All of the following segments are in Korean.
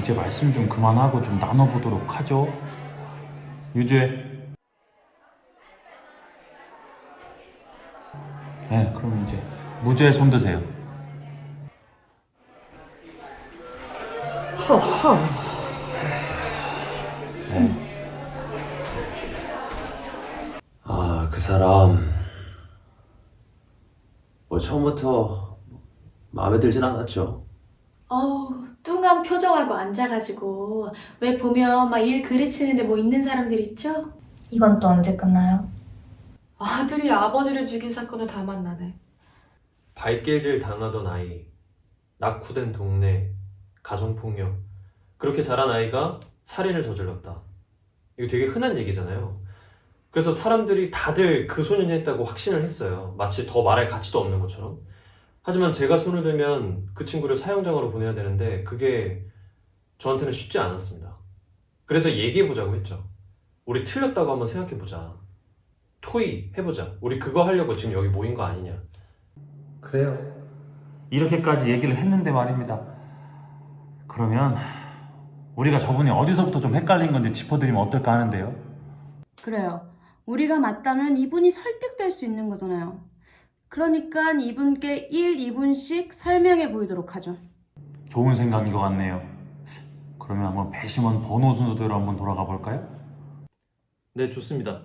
이제 말씀 좀 그만하고 좀 나눠보도록 하죠. 유주혜. 네, 그럼 이제 무죄 손 드세요. 허허. 아, 그 사람 뭐 처음부터 마음에 들진 않았죠. 뚱한 표정하고 앉아가지고 왜 보면 막 일 그르치는데 뭐 있는 사람들 있죠? 이건 또 언제 끝나요? 아들이 아버지를 죽인 사건을 다 만나네. 발길질 당하던 아이, 낙후된 동네, 가정폭력, 그렇게 자란 아이가 살인을 저질렀다. 이거 되게 흔한 얘기잖아요. 그래서 사람들이 다들 그 소년이 했다고 확신을 했어요. 마치 더 말할 가치도 없는 것처럼. 하지만 제가 손을 들면 그 친구를 사형장으로 보내야 되는데 그게 저한테는 쉽지 않았습니다. 그래서 얘기해보자고 했죠. 우리 틀렸다고 한번 생각해보자. 토의 해보자. 우리 그거 하려고 지금 여기 모인 거 아니냐. 그래요. 이렇게까지 얘기를 했는데 말입니다. 그러면 우리가 저분이 어디서부터 좀 헷갈린 건지 짚어드리면 어떨까 하는데요. 그래요. 우리가 맞다면 이분이 설득될 수 있는 거잖아요. 그러니까 이분께 1, 2분씩 설명해 보이도록 하죠. 좋은 생각인 것 같네요. 그러면 한번 배심원 번호 순서대로 한번 돌아가 볼까요? 네, 좋습니다.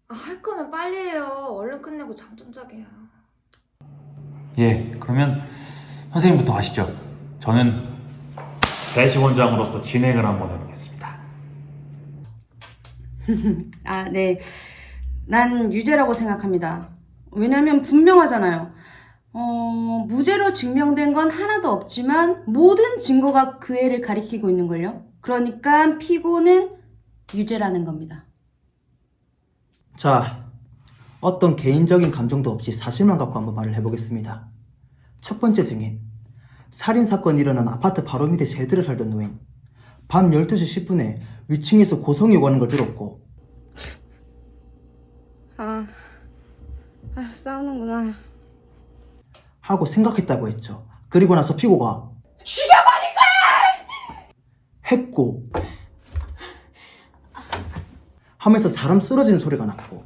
할 거면 빨리 해요. 얼른 끝내고 잠 좀 자게요. 예, 그러면 선생님부터 하시죠. 저는 배심원장으로서 진행을 한번 해보겠습니다. 아, 네. 난 유죄라고 생각합니다. 왜냐면 분명하잖아요. 무죄로 증명된 건 하나도 없지만 모든 증거가 그 애를 가리키고 있는걸요. 그러니까 피고는 유죄라는 겁니다. 자, 어떤 개인적인 감정도 없이 사실만 갖고 한번 말을 해보겠습니다. 첫 번째 증인, 살인사건이 일어난 아파트 바로 밑에 세대를 살던 노인. 밤 12시 10분에 위층에서 고성이 오가는 걸 들었고 싸우는구나. 하고 생각했다고 했죠. 그리고 나서 피고가 죽여버릴 거야! 했고 하면서 사람 쓰러지는 소리가 났고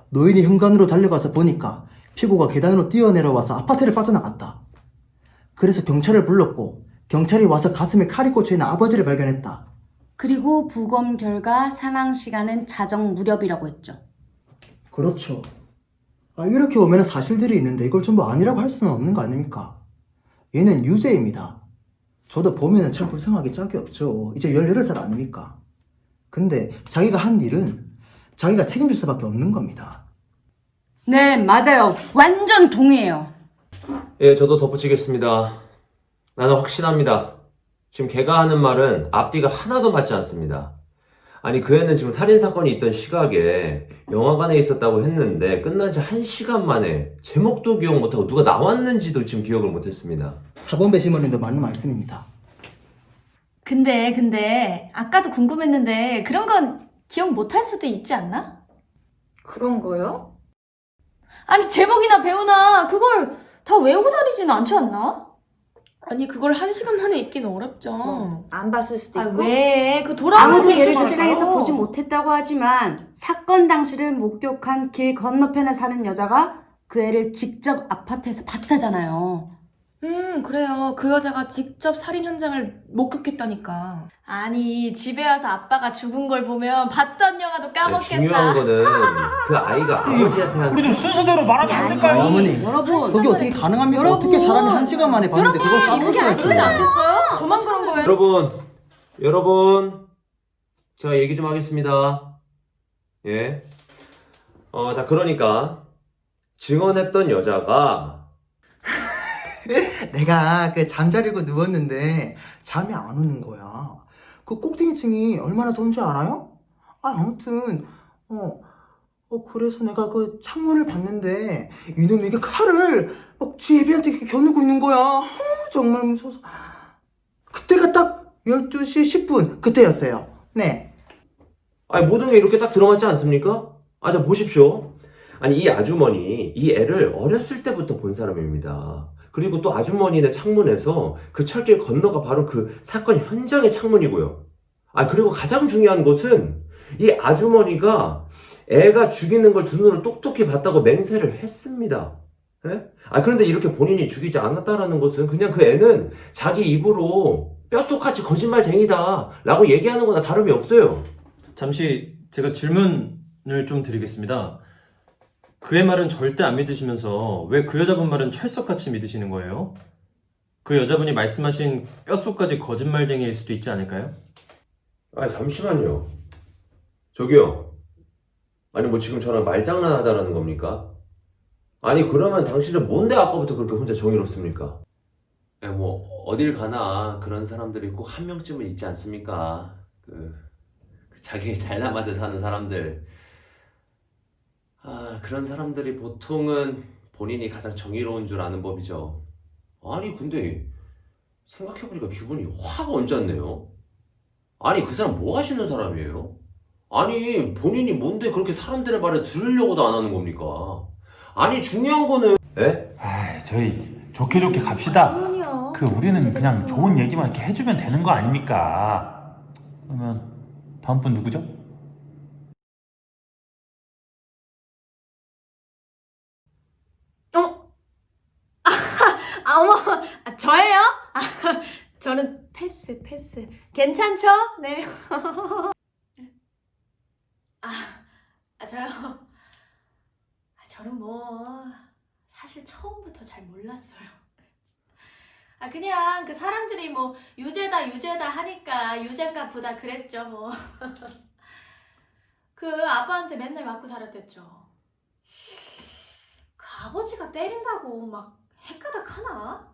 노인이 현관으로 달려가서 보니까 피고가 계단으로 뛰어내려와서 아파트를 빠져나갔다. 그래서 경찰을 불렀고 경찰이 와서 가슴에 칼이 꽂혀있는 아버지를 발견했다. 그리고 부검 결과 사망 시간은 자정 무렵이라고 했죠. 그렇죠. 이렇게 보면 사실들이 있는데 이걸 전부 아니라고 할 수는 없는 거 아닙니까? 얘는 유죄입니다. 저도 보면은 참 불쌍하게 짝이 없죠. 이제 18살 아닙니까? 근데 자기가 한 일은 자기가 책임질 수밖에 없는 겁니다. 네, 맞아요. 완전 동의해요. 예, 저도 덧붙이겠습니다. 나는 확신합니다. 지금 걔가 하는 말은 앞뒤가 하나도 맞지 않습니다. 아니, 그 애는 지금 살인사건이 있던 시각에 영화관에 있었다고 했는데 끝난 지 1시간 만에 제목도 기억 못하고 누가 나왔는지도 지금 기억을 못했습니다. 사본 배심원님도 맞는 말씀입니다. 근데 아까도 궁금했는데 그런 건 기억 못할 수도 있지 않나? 그런 거요? 아니 제목이나 배우나 그걸 다 외우고 다니진 않지 않나? 아니 그걸 1시간 만에 읽기는 어렵죠. 안 봤을 수도 있고. 왜? 그 돌아가면서 아무도 있을 얘를 수도 직장에서 있고. 보지 못했다고 하지만 사건 당시를 목격한 길 건너편에 사는 여자가 그 애를 직접 아파트에서 봤다잖아요. 그래요. 그 여자가 직접 살인 현장을 목격했다니까. 아니 집에 와서 아빠가 죽은 걸 보면 봤던 영화도 네, 까먹겠다. 중요한 거는 그 아이가 아버지한테 한 우리 좀 순서대로 말하면 안 될까요? 어머니, 여러분, 그게 어떻게 가능합니까? 여러분, 어떻게 사람이 1시간 만에 봤는데 그걸 까먹을 그게 수가 아니지 있어요? 않겠어요? 저만 그런 거예요. 여러분, 제가 얘기 좀 하겠습니다. 예. 자, 그러니까 증언했던 여자가 내가 그 잠자리고 누웠는데 잠이 안 오는 거야. 그 꼭대기층이 얼마나 더운 줄 알아요? 아무튼 그래서 내가 그 창문을 봤는데 이놈이 이게 칼을 막 지 애비한테 이렇게 겨누고 있는 거야. 정말 무서워서. 그때가 딱 12시 10분 그때였어요. 네. 아니, 모든 게 이렇게 딱 들어맞지 않습니까? 아, 자, 보십시오. 아니, 이 아주머니, 이 애를 어렸을 때부터 본 사람입니다. 그리고 또 아주머니네 창문에서 그 철길 건너가 바로 그 사건 현장의 창문이고요. 그리고 가장 중요한 것은 이 아주머니가 애가 죽이는 걸 두 눈으로 똑똑히 봤다고 맹세를 했습니다. 예? 그런데 이렇게 본인이 죽이지 않았다라는 것은 그냥 그 애는 자기 입으로 뼛속같이 거짓말쟁이다 라고 얘기하는 거나 다름이 없어요. 잠시 제가 질문을 좀 드리겠습니다. 그의 말은 절대 안 믿으시면서 왜 그 여자분 말은 철석같이 믿으시는 거예요? 그 여자분이 말씀하신 뼛속까지 거짓말쟁이일 수도 있지 않을까요? 잠시만요. 저기요. 뭐 지금 저랑 말장난 하자라는 겁니까? 그러면 당신은 뭔데 아까부터 그렇게 혼자 정의롭습니까? 뭐 어딜 가나 그런 사람들이 꼭 한 명쯤은 있지 않습니까? 자기 잘난 맛에 사는 사람들. 그런 사람들이 보통은 본인이 가장 정의로운 줄 아는 법이죠. 근데 생각해보니까 기분이 확 언짢네요. 그 사람 뭐 하시는 사람이에요? 본인이 뭔데 그렇게 사람들의 말을 들으려고도 안 하는 겁니까? 중요한 거는 저희 좋게 갑시다. 그럼요. 우리는 그냥 좋은 얘기만 이렇게 해주면 되는 거 아닙니까? 그러면 다음 분 누구죠? 어머, 저예요? 저는 패스. 괜찮죠? 네. 저요? 저는 사실 처음부터 잘 몰랐어요. 그냥 그 사람들이 유죄다 하니까 유죄인가 보다 그랬죠, 뭐. 그 아빠한테 맨날 맞고 살았댔죠. 그 아버지가 때린다고 막 헷가닥 하나?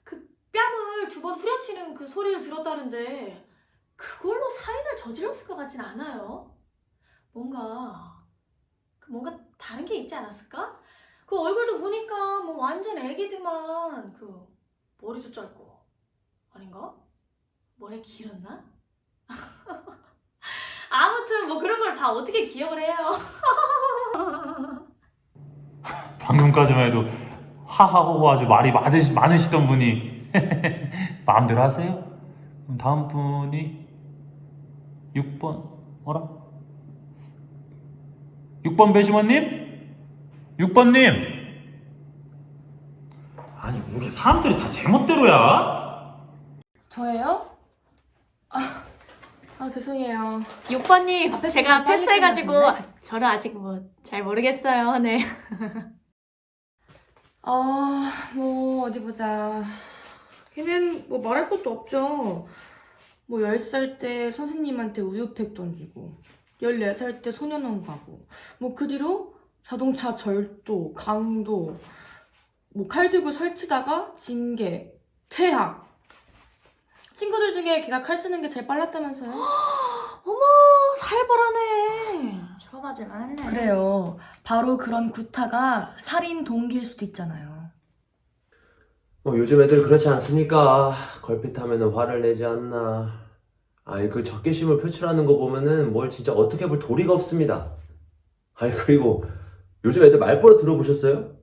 그 뺨을 2번 후려치는 그 소리를 들었다는데 그걸로 살인을 저질렀을 것 같진 않아요. 뭔가 다른 게 있지 않았을까? 그 얼굴도 보니까 완전 애기드만 머리도 짧고 아닌가? 머리 길었나? 아무튼 그런 걸 다 어떻게 기억을 해요? 방금까지만 해도 하하호호 아주 말이 많으시던 분이 마음대로 하세요? 그럼 다음 분이 6번 6번 배심원님? 6번님! 왜 이렇게 사람들이 다 제멋대로야? 저예요? 죄송해요. 6번님, 제가 빨리 패스해가지고 끝났네. 저는 아직 잘 모르겠어요. 네. 어디 보자. 걔는 말할 것도 없죠. 10살 때 선생님한테 우유팩 던지고 14살 때 소년원 가고 그 뒤로 자동차 절도, 강도, 칼 들고 설치다가 징계, 퇴학. 친구들 중에 걔가 칼 쓰는 게 제일 빨랐다면서요? 어머, 살벌하네. 저 맞을만 했네. 그래요. 바로 그런 구타가 살인 동기일 수도 있잖아요. 요즘 애들 그렇지 않습니까? 걸핏하면 화를 내지 않나. 그 적개심을 표출하는 거 보면은 뭘 진짜 어떻게 볼 도리가 없습니다. 그리고 요즘 애들 말버릇 들어보셨어요?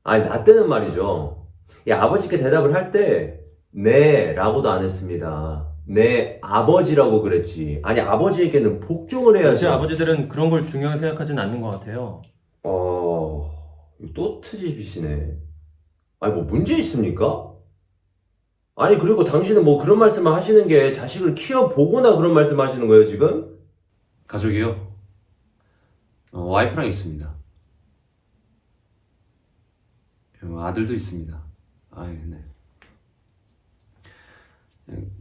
나 때는 말이죠. 아버지께 대답을 할 때 네 라고도 안 했습니다. 네 아버지라고 그랬지. 아버지에게는 복종을 해야죠. 제 아버지들은 그런 걸 중요하게 생각하진 않는 것 같아요. 또 트집이시네. 문제 있습니까? 그리고 당신은 그런 말씀을 하시는 게 자식을 키워보거나 그런 말씀 하시는 거예요, 지금? 가족이요? 와이프랑 있습니다. 아들도 있습니다. 네.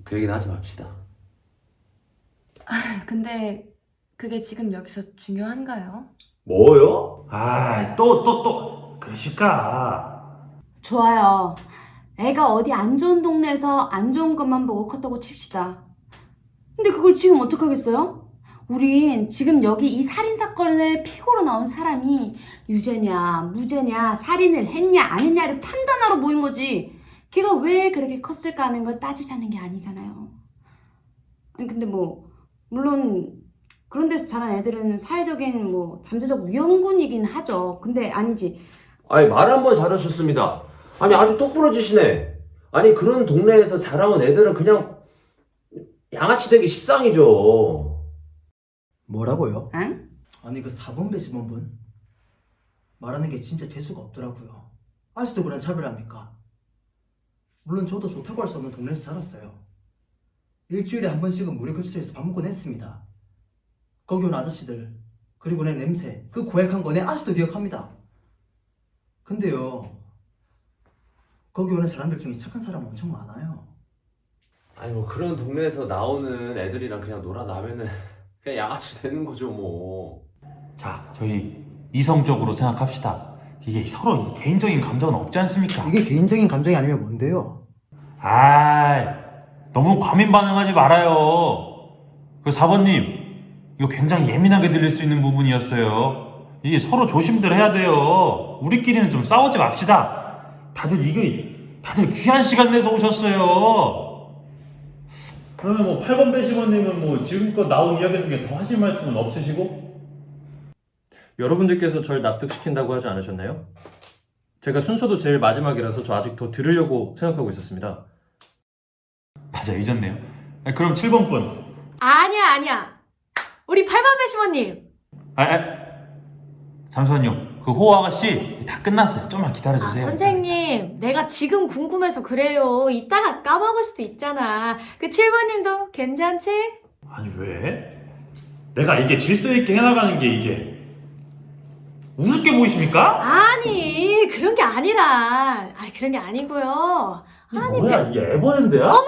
그 얘기는 하지 맙시다. 근데 그게 지금 여기서 중요한가요? 뭐요? 또 그러실까? 좋아요. 애가 어디 안 좋은 동네에서 안 좋은 것만 보고 컸다고 칩시다. 근데 그걸 지금 어떡하겠어요? 우린 지금 여기 이 살인사건을 피고로 나온 사람이 유죄냐 무죄냐 살인을 했냐 안 했냐를 판단하러 모인 거지 걔가 왜 그렇게 컸을까 하는 걸 따지자는 게 아니잖아요. 근데 물론 그런 데서 자란 애들은 사회적인 잠재적 위험군이긴 하죠. 근데 아니지. 말 한번 잘하셨습니다. 아니 아주 똑부러지시네. 아니 그런 동네에서 자라온 애들은 그냥 양아치 되기 십상이죠. 뭐라고요? 응? 아니 그 4번 배심원분 말하는 게 진짜 재수가 없더라고요. 아직도 그런 차별합니까? 물론 저도 좋다고 할 수 없는 동네에서 자랐어요. 일주일에 한 번씩은 무료 급식소에서 밥 먹곤 했습니다. 거기 온 아저씨들 그리고 내 냄새 그 고약한 거 내 아직도 기억합니다. 근데요 거기 오는 사람들 중에 착한 사람 엄청 많아요. 아니 뭐 그런 동네에서 나오는 애들이랑 그냥 놀아나면은 그냥 양아치 되는 거죠 뭐. 자, 저희 이성적으로 생각합시다. 이게 서로 이 개인적인 감정은 없지 않습니까? 이게 개인적인 감정이 아니면 뭔데요? 너무 과민 반응하지 말아요. 그 4번님, 이거 굉장히 예민하게 들릴 수 있는 부분이었어요. 이게 서로 조심들 해야 돼요. 우리끼리는 좀 싸우지 맙시다. 다들 귀한 시간 내서 오셨어요. 그러면 뭐 8번 배심원님은 뭐 지금껏 나온 이야기 중에 더 하실 말씀은 없으시고? 여러분들께서 절 납득시킨다고 하지 않으셨나요? 제가 순서도 제일 마지막이라서 저 아직 더 들으려고 생각하고 있었습니다. 맞아, 잊었네요. 그럼 7번 분. 아니야. 우리 8번 배심원님. 잠시만요. 그 호호 아가씨 다 끝났어요. 좀만 기다려주세요. 선생님, 내가 지금 궁금해서 그래요. 이따가 까먹을 수도 있잖아. 그 7번님도 괜찮지? 아니 왜? 내가 이게 질서 있게 해나가는 게 이게 우습게 보이십니까? 아니, 그런 게 아니라. 그런 게 아니고요. 아니, 뭐야 이게 에버랜드야? 어머!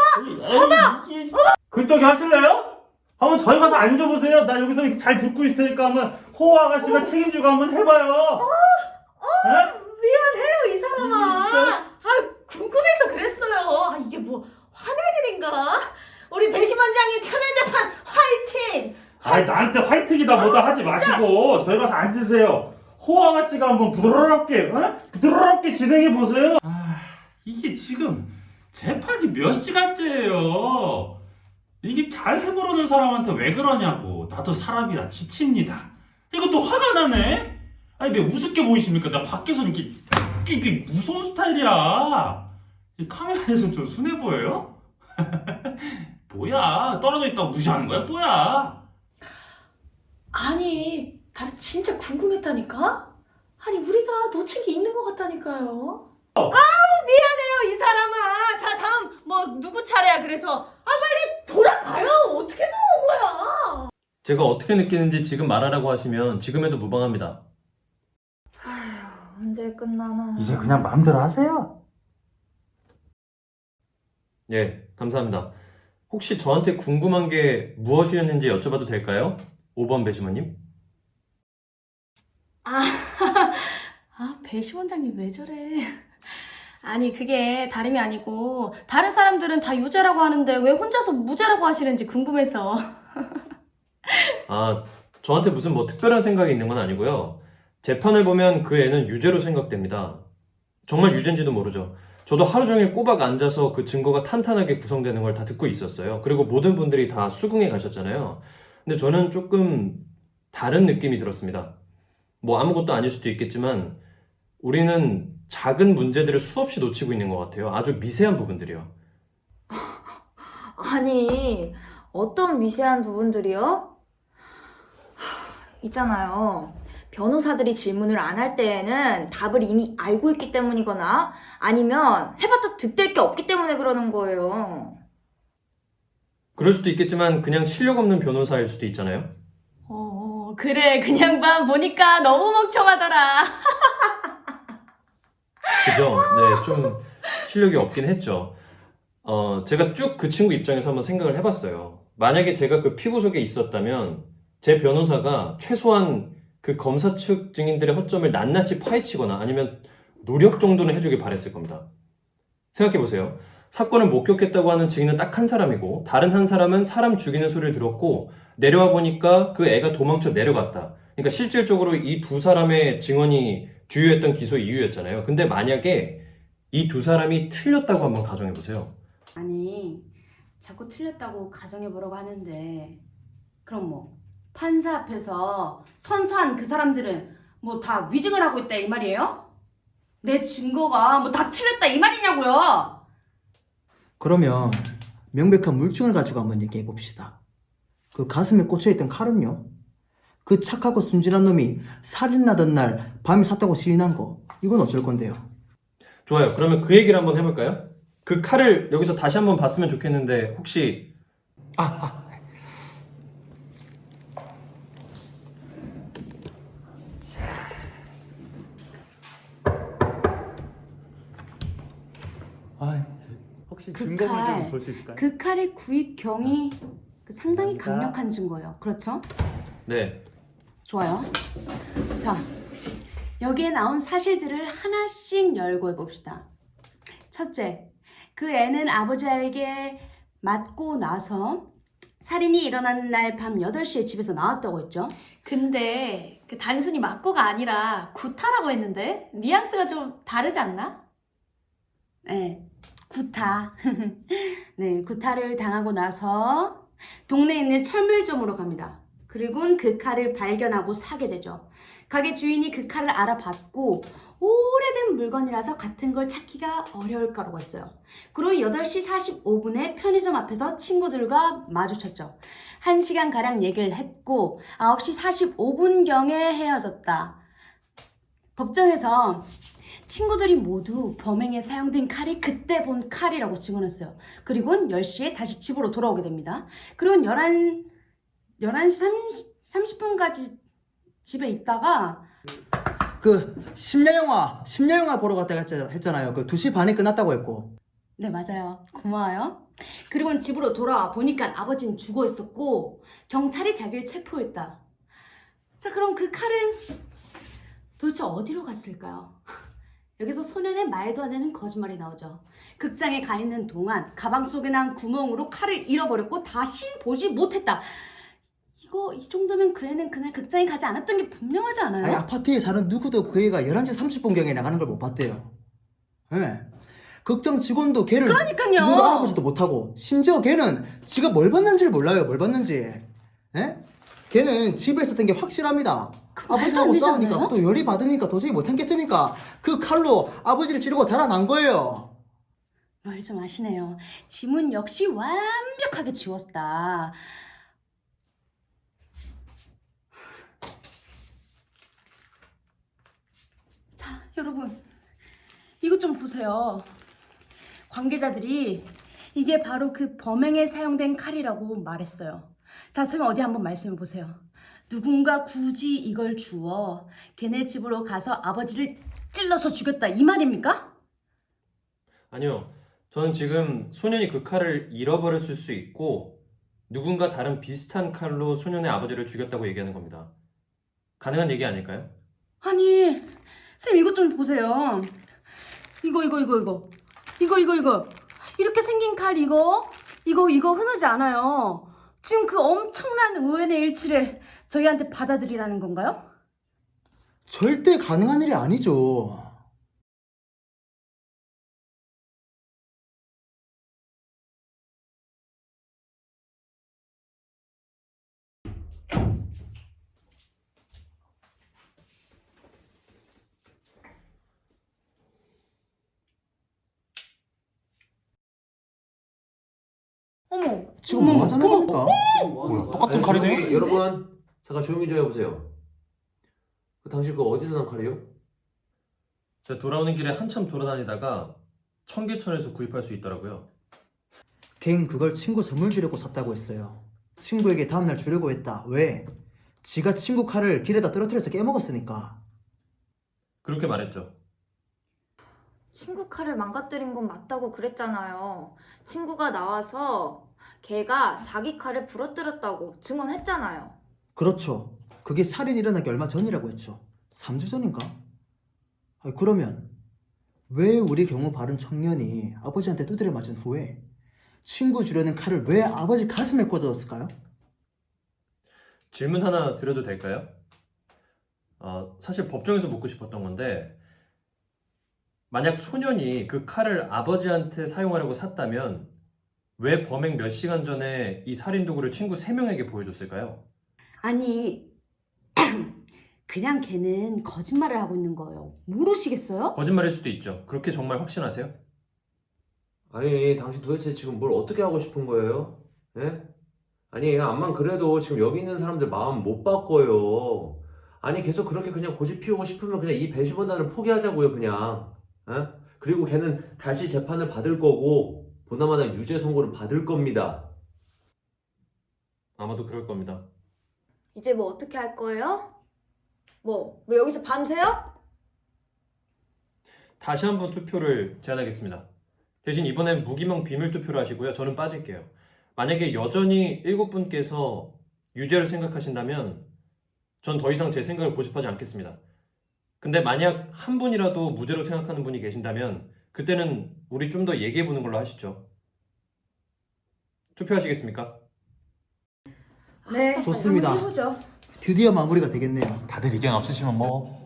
그쪽에 하실래요? 한번 저희 가서 앉아보세요. 나 여기서 잘 듣고 있을 테니까 한번 호호 아가씨가 책임지고 한번 해봐요. 미안해요, 이 사람아. 궁금해서 그랬어요. 이게 뭐 화낼 일인가? 우리 배심원장이 참여재판 화이팅! 나한테 화이팅이다 뭐다 하지 마시고 저희 가서 앉으세요. 호호 아가씨가 한번 부드럽게 진행해 보세요. 이게 지금 재판이 몇 시간째예요. 이게 잘 해보려는 사람한테 왜 그러냐고. 나도 사람이라 지칩니다. 이것도 화가 나네. 아니 내 우습게 보이십니까? 나 밖에서 이게 무서운 스타일이야. 이 카메라에서 좀 순해 보여요? 뭐야 떨어져 있다고 무시하는 거야? 뭐야? 아니, 나는 진짜 궁금했다니까? 아니, 우리가 놓친 게 있는 것 같다니까요. 미안해요, 이 사람아. 자, 다음, 누구 차례야, 그래서. 빨리 돌아가요. 어떻게 들어온 거야? 제가 어떻게 느끼는지 지금 말하라고 하시면 지금 해도 무방합니다. 언제 끝나나. 이제 그냥 마음대로 하세요. 예, 감사합니다. 혹시 저한테 궁금한 게 무엇이었는지 여쭤봐도 될까요? 5번 배심원님? 배심원장님 왜 저래? 아니, 그게 다름이 아니고 다른 사람들은 다 유죄라고 하는데 왜 혼자서 무죄라고 하시는지 궁금해서. 저한테 무슨 특별한 생각이 있는 건 아니고요. 재판을 보면 그 애는 유죄로 생각됩니다. 정말 유죄인지도 모르죠. 저도 하루 종일 꼬박 앉아서 그 증거가 탄탄하게 구성되는 걸 다 듣고 있었어요. 그리고 모든 분들이 다 수긍에 가셨잖아요. 근데 저는 조금 다른 느낌이 들었습니다. 아무것도 아닐 수도 있겠지만 우리는 작은 문제들을 수없이 놓치고 있는 것 같아요. 아주 미세한 부분들이요. 아니, 어떤 미세한 부분들이요? 있잖아요. 변호사들이 질문을 안 할 때에는 답을 이미 알고 있기 때문이거나 아니면 해봤자 득될 게 없기 때문에 그러는 거예요. 그럴 수도 있겠지만 그냥 실력 없는 변호사일 수도 있잖아요. 그래. 그냥 보니까 너무 멍청하더라. 그죠? 네, 좀 실력이 없긴 했죠. 제가 쭉 그 친구 입장에서 한번 생각을 해봤어요. 만약에 제가 그 피고석에 있었다면 제 변호사가 최소한 그 검사 측 증인들의 허점을 낱낱이 파헤치거나 아니면 노력 정도는 해주길 바랬을 겁니다. 생각해보세요. 사건을 목격했다고 하는 증인은 딱 한 사람이고 다른 한 사람은 사람 죽이는 소리를 들었고 내려와 보니까 그 애가 도망쳐 내려갔다. 그러니까 실질적으로 이 두 사람의 증언이 주요했던 기소 이유였잖아요. 근데 만약에 이 두 사람이 틀렸다고 한번 가정해보세요. 아니, 자꾸 틀렸다고 가정해보라고 하는데 그럼 판사 앞에서 선서한 그 사람들은 다 위증을 하고 있다 이 말이에요? 내 증거가 뭐 다 틀렸다 이 말이냐고요? 그러면 명백한 물증을 가지고 한번 얘기해 봅시다. 그 가슴에 꽂혀있던 칼은요? 그 착하고 순진한 놈이 살인나던 날 밤에 샀다고 시인한 거, 이건 어쩔 건데요? 좋아요. 그러면 그 얘기를 한번 해볼까요? 그 칼을 여기서 다시 한번 봤으면 좋겠는데 혹시 혹시 그 증거물 칼, 좀 볼 수 있을까요? 그 칼의 구입 경이 상당히 감사합니다. 강력한 증거예요. 그렇죠? 네. 좋아요. 자, 여기에 나온 사실들을 하나씩 열고 해봅시다. 첫째, 그 애는 아버지에게 맞고 나서 살인이 일어난 날 밤 8시에 집에서 나왔다고 했죠. 근데 그 단순히 맞고가 아니라 구타라고 했는데 뉘앙스가 좀 다르지 않나? 네, 구타. 네, 구타를 당하고 나서 동네에 있는 철물점으로 갑니다. 그리고는 그 칼을 발견하고 사게 되죠. 가게 주인이 그 칼을 알아봤고 오래된 물건이라서 같은 걸 찾기가 어려울 거라고 했어요. 그리고 8시 45분에 편의점 앞에서 친구들과 마주쳤죠. 1시간가량 얘기를 했고 9시 45분경에 헤어졌다. 법정에서 친구들이 모두 범행에 사용된 칼이 그때 본 칼이라고 증언했어요. 그리고 10시에 다시 집으로 돌아오게 됩니다. 그리고 11시 30분까지 집에 있다가 그 심야영화 보러 갔다 했잖아요. 그 2시 반에 끝났다고 했고. 네, 맞아요. 고마워요. 그리고 집으로 돌아와 보니까 아버지는 죽어 있었고 경찰이 자기를 체포했다. 자, 그럼 그 칼은 도대체 어디로 갔을까요? 여기서 소년의 말도 안 되는 거짓말이 나오죠. 극장에 가 있는 동안 가방 속에 난 구멍으로 칼을 잃어버렸고 다시 보지 못했다. 이 정도면 그 애는 그날 극장에 가지 않았던 게 분명하지 않아요? 아니, 아파트에 사는 누구도 그 애가 11시 30분경에 나가는 걸 못 봤대요. 예. 극장 직원도 걔를 그러니까요. 누군가 알아보지도 못하고, 심지어 걔는 지가 뭘 봤는지를 몰라요. 뭘 봤는지. 예? 걔는 집에 있었던 게 확실합니다. 말도 안 아버지하고 되지 싸우니까 않아요? 또 열이 받으니까 도저히 못 참겠으니까 그 칼로 아버지를 찌르고 달아난 거예요. 뭘 좀 아시네요. 지문 역시 완벽하게 지웠다. 자, 여러분, 이것 좀 보세요. 관계자들이 이게 바로 그 범행에 사용된 칼이라고 말했어요. 자, 설명 어디 한번 말씀해 보세요. 누군가 굳이 이걸 주워 걔네 집으로 가서 아버지를 찔러서 죽였다 이 말입니까? 아니요. 저는 지금 소년이 그 칼을 잃어버렸을 수 있고 누군가 다른 비슷한 칼로 소년의 아버지를 죽였다고 얘기하는 겁니다. 가능한 얘기 아닐까요? 아니, 선생님 이것 좀 보세요. 이거. 이렇게 생긴 칼 이거 흔하지 않아요. 지금 그 엄청난 우연의 일치를 저희한테 받아들이라는 건가요? 절대 가능한 일이 아니죠. 어머, 지금 뭐 하자는 겁니까? 똑같은 칼이네. 여러분, 잠깐 조용히 좀 해보세요. 당신 그거 어디서 난 칼이에요? 제가 돌아오는 길에 한참 돌아다니다가 청계천에서 구입할 수 있더라고요. 걔는 그걸 친구 선물 주려고 샀다고 했어요. 친구에게 다음날 주려고 했다. 왜? 지가 친구 칼을 길에다 떨어뜨려서 깨먹었으니까. 그렇게 말했죠. 친구 칼을 망가뜨린 건 맞다고 그랬잖아요. 친구가 나와서 걔가 자기 칼을 부러뜨렸다고 증언했잖아요. 그렇죠. 그게 살인이 일어나기 얼마 전이라고 했죠. 3주 전인가? 아니, 그러면 왜 우리 경우 바른 청년이 아버지한테 두드려 맞은 후에 친구 주려는 칼을 왜 아버지 가슴에 꽂아뒀을까요? 질문 하나 드려도 될까요? 사실 법정에서 묻고 싶었던 건데 만약 소년이 그 칼을 아버지한테 사용하려고 샀다면 왜 범행 몇 시간 전에 이 살인 도구를 친구 3명에게 보여줬을까요? 아니 그냥 걔는 거짓말을 하고 있는 거예요. 모르시겠어요? 거짓말일 수도 있죠. 그렇게 정말 확신하세요? 아니, 당신 도대체 지금 뭘 어떻게 하고 싶은 거예요? 예? 아니, 암만 그래도 지금 여기 있는 사람들 마음 못 바꿔요. 아니, 계속 그렇게 그냥 고집 피우고 싶으면 그냥 이 배심원단을 포기하자고요, 그냥. 예? 그리고 걔는 다시 재판을 받을 거고, 보나마나 유죄 선고를 받을 겁니다. 아마도 그럴 겁니다. 이제 뭐 어떻게 할 거예요? 뭐 여기서 밤새요? 다시 한번 투표를 제안하겠습니다. 대신 이번엔 무기명 비밀 투표를 하시고요. 저는 빠질게요. 만약에 여전히 7분께서 유죄를 생각하신다면 전 더 이상 제 생각을 고집하지 않겠습니다. 근데 만약 한 분이라도 무죄로 생각하는 분이 계신다면 그때는 우리 좀 더 얘기해보는 걸로 하시죠. 투표하시겠습니까? 네, 좋습니다. 한번 해보죠. 드디어 마무리가 되겠네요. 다들 의견 없으시면 뭐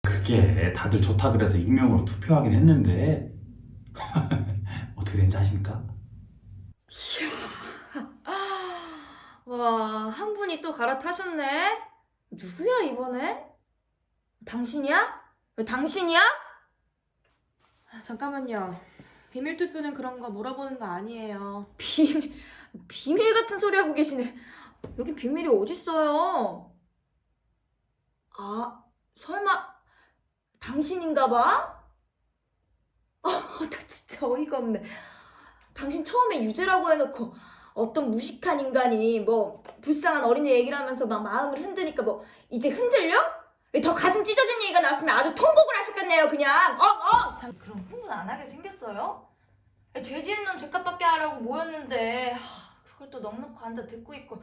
그게 다들 좋다 그래서 익명으로 투표하긴 했는데 어떻게 된지 아십니까? 와, 한 분이 또 갈아타셨네? 누구야, 이번엔? 당신이야? 당신이야? 잠깐만요. 비밀 투표는 그런 거 물어보는 거 아니에요. 비밀 같은 소리 하고 계시네. 여기 비밀이 어딨어요? 아, 설마 당신인가 봐? 나 진짜 어이가 없네. 당신 처음에 유죄라고 해놓고 어떤 무식한 인간이 뭐 불쌍한 어린애 얘기를 하면서 막 마음을 흔드니까 뭐 이제 흔들려? 더 가슴 찢어진 얘기가 나왔으면 아주 통곡을 하셨겠네요, 그냥. 그럼 흥분 안 하게 생겼어요? 죄 지은 놈 죄값 받게 하려고 모였는데 그걸 또 넉넉히 앉아 듣고 있고.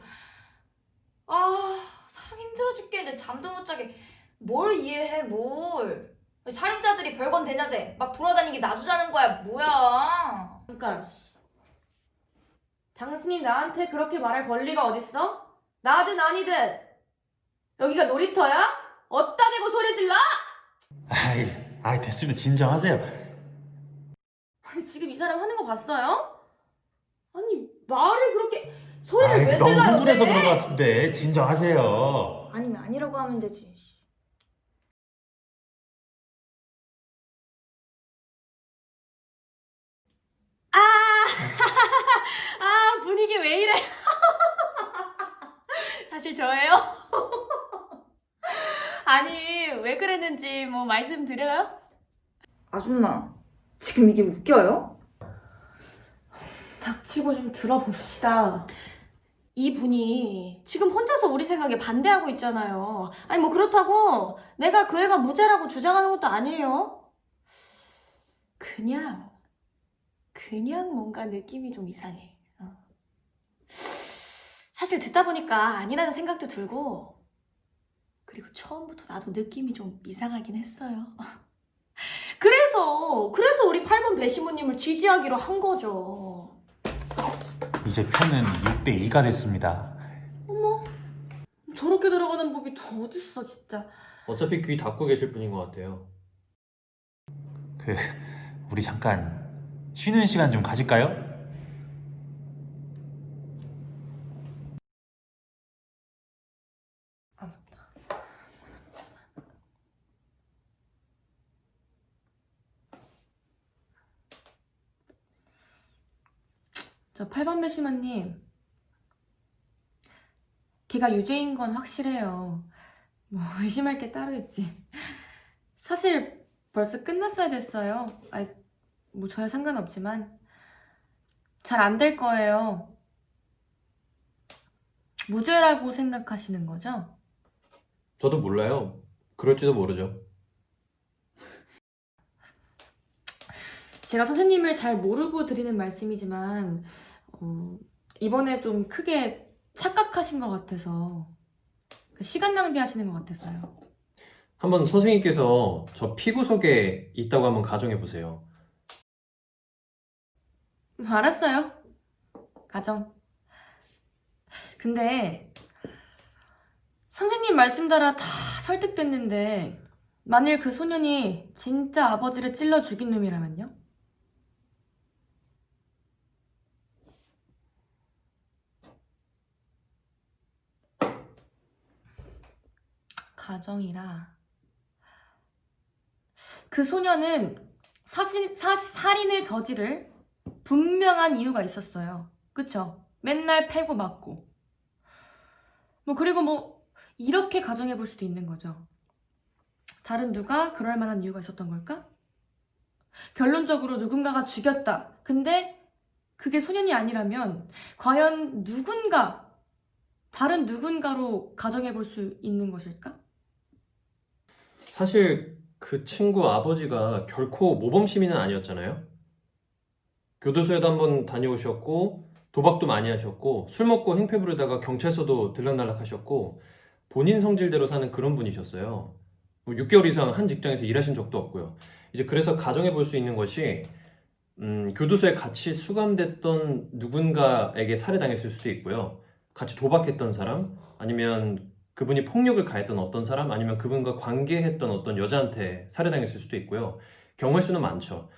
사람 힘들어 죽겠는데 잠도 못 자게 뭘 이해해, 뭘. 살인자들이 별건 되냐세 막 돌아다니게 놔주자는 거야, 뭐야. 잠깐. 당신이 나한테 그렇게 말할 권리가 어딨어? 나든 아니든. 여기가 놀이터야? 어디다 대고 소리 질러? 아이 됐습니다. 진정하세요. 아니, 지금 이 사람 하는 거 봤어요? 아니, 말을 그렇게 소리를 왜 너무 질러요? 흥분해서 왜? 그런 것 같은데 진정하세요. 아니면 아니라고 하면 되지. 분위기 왜 이래? 사실 저예요. 아니 왜 그랬는지 뭐 말씀드려요? 아줌마, 지금 이게 웃겨요? 닥치고 좀 들어봅시다. 이분이 지금 혼자서 우리 생각에 반대하고 있잖아요. 아니 뭐 그렇다고 내가 그 애가 무죄라고 주장하는 것도 아니에요. 그냥 뭔가 느낌이 좀 이상해. 사실 듣다 보니까 아니라는 생각도 들고, 그리고 처음부터 나도 느낌이 좀 이상하긴 했어요. 그래서 우리 8번 배심원님을 지지하기로 한 거죠. 이제 표는 6대 2가 됐습니다. 어머, 저렇게 들어가는 법이 더 어딨어, 진짜. 어차피 귀 닫고 계실 분인 것 같아요. 우리 잠깐 쉬는 시간 좀 가질까요? 저 8번 배심원님, 걔가 유죄인 건 확실해요. 뭐 의심할 게 따로 있지. 사실 벌써 끝났어야 됐어요. 뭐 저야 상관없지만 잘 안 될 거예요. 무죄라고 생각하시는 거죠? 저도 몰라요. 그럴지도 모르죠. 제가 선생님을 잘 모르고 드리는 말씀이지만 이번에 좀 크게 착각하신 것 같아서, 시간 낭비하시는 것 같아서요. 한번 선생님께서 저 피구석에 있다고 한번 가정해 보세요. 알았어요. 가정. 근데 선생님 말씀 따라 다 설득됐는데 만일 그 소년이 진짜 아버지를 찔러 죽인 놈이라면요? 가정이라. 그 소녀는 살인을 저지를 분명한 이유가 있었어요. 그쵸? 맨날 패고 맞고. 그리고 이렇게 가정해 볼 수도 있는 거죠. 다른 누가 그럴 만한 이유가 있었던 걸까? 결론적으로 누군가가 죽였다. 근데 그게 소년이 아니라면 과연 다른 누군가로 가정해 볼 수 있는 것일까? 사실 그 친구 아버지가 결코 모범 시민은 아니었잖아요. 교도소에도 한번 다녀오셨고 도박도 많이 하셨고 술 먹고 행패 부르다가 경찰서도 들락날락 하셨고 본인 성질대로 사는 그런 분이셨어요. 6개월 이상 한 직장에서 일하신 적도 없고요. 이제 그래서 가정해 볼 수 있는 것이 교도소에 같이 수감됐던 누군가에게 살해당했을 수도 있고요. 같이 도박했던 사람, 아니면 그분이 폭력을 가했던 어떤 사람, 아니면 그분과 관계했던 어떤 여자한테 살해당했을 수도 있고요. 경우의 수는 많죠.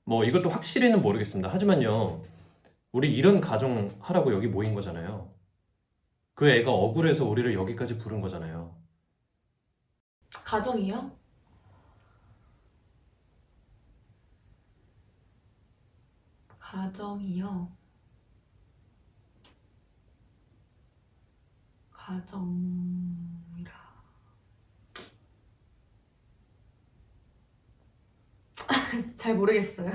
이것도 확실히는 모르겠습니다. 하지만요, 우리 이런 가정 하라고 여기 모인 거잖아요. 그 애가 억울해서 우리를 여기까지 부른 거잖아요. 가정이요? 가정이요? 가정이라. 잘 모르겠어요.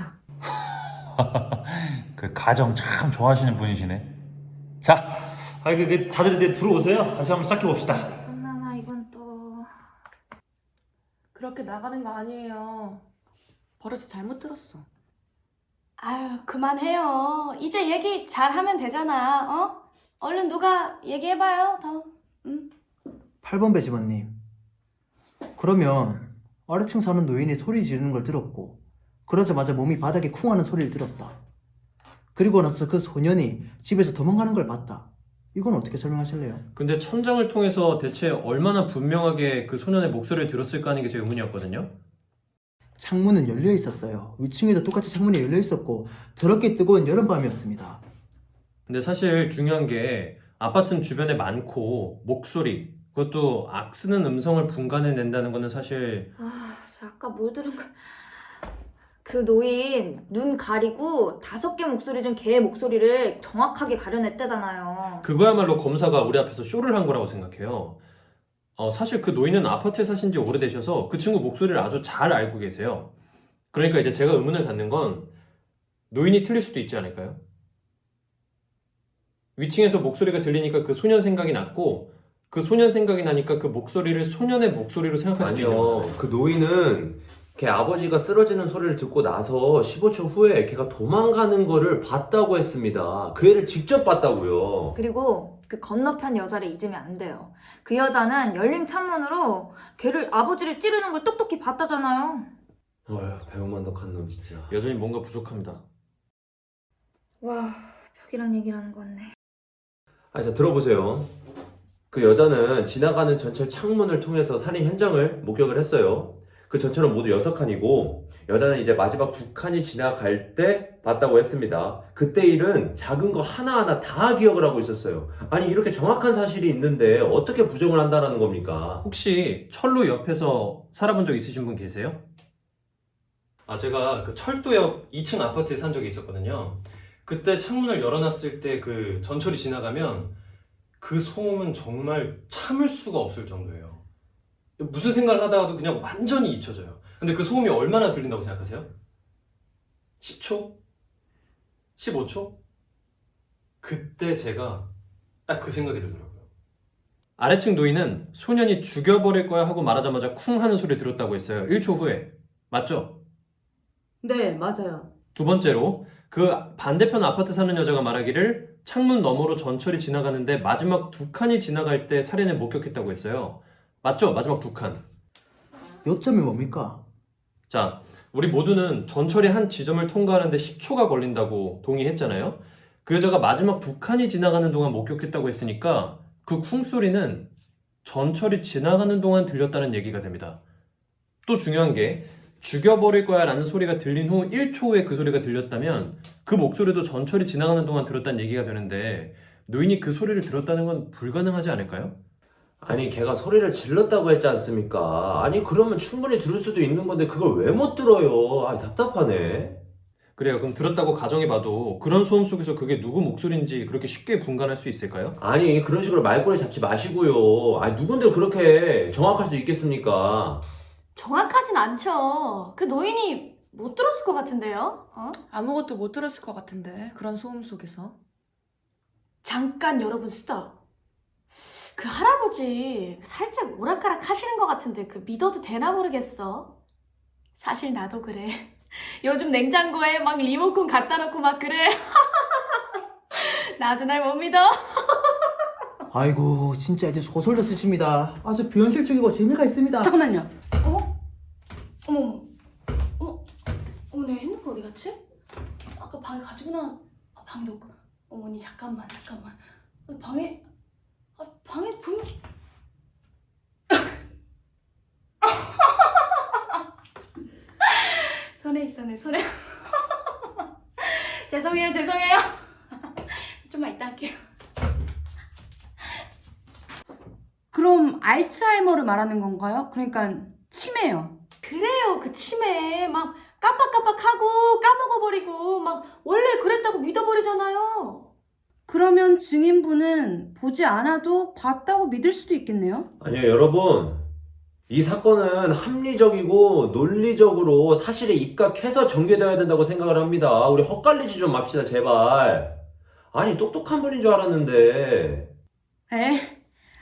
그 가정 참 좋아하시는 분이시네. 자, 자들 들어오세요. 다시 한번 시작해 봅시다. 끝나나 이건 또. 그렇게 나가는 거 아니에요. 버릇이 잘못 들었어. 아유, 그만해요. 이제 얘기 잘하면 되잖아, 어? 얼른 누가 얘기해봐요, 더. 응? 8번 배심원님. 그러면 아래층 사는 노인이 소리 지르는 걸 들었고 그러자마자 몸이 바닥에 쿵 하는 소리를 들었다. 그리고 나서 그 소년이 집에서 도망가는 걸 봤다. 이건 어떻게 설명하실래요? 근데 천장을 통해서 대체 얼마나 분명하게 그 소년의 목소리를 들었을까 하는 게 제 의문이었거든요. 창문은 열려 있었어요. 위층에도 똑같이 창문이 열려 있었고 더럽게 뜨거운 여름밤이었습니다. 근데 사실 중요한 게 아파트는 주변에 많고 목소리, 그것도 악쓰는 음성을 분간해낸다는 거는 사실 저 아까 뭘 들은 거. 그 노인 눈 가리고 5개 목소리 중 걔의 목소리를 정확하게 가려냈다잖아요. 그거야말로 검사가 우리 앞에서 쇼를 한 거라고 생각해요. 사실 그 노인은 아파트에 사신 지 오래되셔서 그 친구 목소리를 아주 잘 알고 계세요. 그러니까 이제 제가 의문을 갖는 건 노인이 틀릴 수도 있지 않을까요? 위층에서 목소리가 들리니까 그 소년 생각이 났고 그 소년 생각이 나니까 그 목소리를 소년의 목소리로 생각할 수도 있는 아니요. 거예요. 그 노인은 걔 아버지가 쓰러지는 소리를 듣고 나서 15초 후에 걔가 도망가는 거를 봤다고 했습니다. 그 애를 직접 봤다고요. 그리고 그 건너편 여자를 잊으면 안 돼요. 그 여자는 열린 창문으로 아버지를 찌르는 걸 똑똑히 봤다잖아요. 어휴, 배은만덕한 놈 진짜. 여전히 뭔가 부족합니다. 와, 벽이란 얘기라는 거 같네. 자, 들어보세요. 그 여자는 지나가는 전철 창문을 통해서 살인 현장을 목격을 했어요. 그 전철은 모두 6칸이고 여자는 이제 마지막 2칸이 지나갈 때 봤다고 했습니다. 그때 일은 작은 거 하나하나 다 기억을 하고 있었어요. 아니 이렇게 정확한 사실이 있는데 어떻게 부정을 한다는 겁니까? 혹시 철로 옆에서 살아본 적 있으신 분 계세요? 제가 그 철도 옆 2층 아파트에 산 적이 있었거든요. 그때 창문을 열어놨을 때 그 전철이 지나가면 그 소음은 정말 참을 수가 없을 정도예요. 무슨 생각을 하다가도 그냥 완전히 잊혀져요. 근데 그 소음이 얼마나 들린다고 생각하세요? 10초? 15초? 그때 제가 딱 그 생각이 들더라고요. 아래층 노인은 소년이 죽여버릴 거야 하고 말하자마자 쿵 하는 소리 들었다고 했어요. 1초 후에. 맞죠? 네, 맞아요. 두 번째로 그 반대편 아파트 사는 여자가 말하기를 창문 너머로 전철이 지나가는데 마지막 2칸이 지나갈 때 살인을 목격했다고 했어요. 맞죠? 마지막 2칸. 요점이 뭡니까? 자, 우리 모두는 전철이 한 지점을 통과하는데 10초가 걸린다고 동의했잖아요. 그 여자가 마지막 2칸이 지나가는 동안 목격했다고 했으니까 그 쿵소리는 전철이 지나가는 동안 들렸다는 얘기가 됩니다. 또 중요한 게 죽여버릴 거야 라는 소리가 들린 후 1초 후에 그 소리가 들렸다면 그 목소리도 전철이 지나가는 동안 들었다는 얘기가 되는데 노인이 그 소리를 들었다는 건 불가능하지 않을까요? 아니 걔가 소리를 질렀다고 했지 않습니까? 아니 그러면 충분히 들을 수도 있는 건데 그걸 왜 못 들어요? 아 답답하네. 그래요. 그럼 들었다고 가정해봐도 그런 소음 속에서 그게 누구 목소리인지 그렇게 쉽게 분간할 수 있을까요? 아니 그런 식으로 말꼬리 잡지 마시고요. 아니 누군들 그렇게 정확할 수 있겠습니까? 정확하진 않죠. 그 노인이 못 들었을 것 같은데요? 아무것도 못 들었을 것 같은데 그런 소음 속에서. 잠깐 여러분 스톱. 그 할아버지 살짝 오락가락 하시는 것 같은데 그 믿어도 되나 모르겠어. 사실 나도 그래. 요즘 냉장고에 막 리모컨 갖다 놓고 막 그래. 나도 날 못 믿어. 아이고 진짜 이제 소설도 쓰십니다. 아주 비현실적이고 재미가 있습니다. 잠깐만요. 어머, 내 핸드폰 어디 갔지? 아까 방에 가지고 방도 없고. 어머니 잠깐만. 방에 분명. 손에 있어 내 손에. 죄송해요. 좀만 이따 할게요. 그럼 알츠하이머를 말하는 건가요? 그러니까 치매요. 그래요. 그 치매 막 깜빡깜빡하고 까먹어버리고 막 원래 그랬다고 믿어버리잖아요. 그러면 증인분은 보지 않아도 봤다고 믿을 수도 있겠네요. 아니요 여러분 이 사건은 합리적이고 논리적으로 사실에 입각해서 전개되어야 된다고 생각을 합니다. 우리 헛갈리지 좀 맙시다 제발. 아니 똑똑한 분인 줄 알았는데.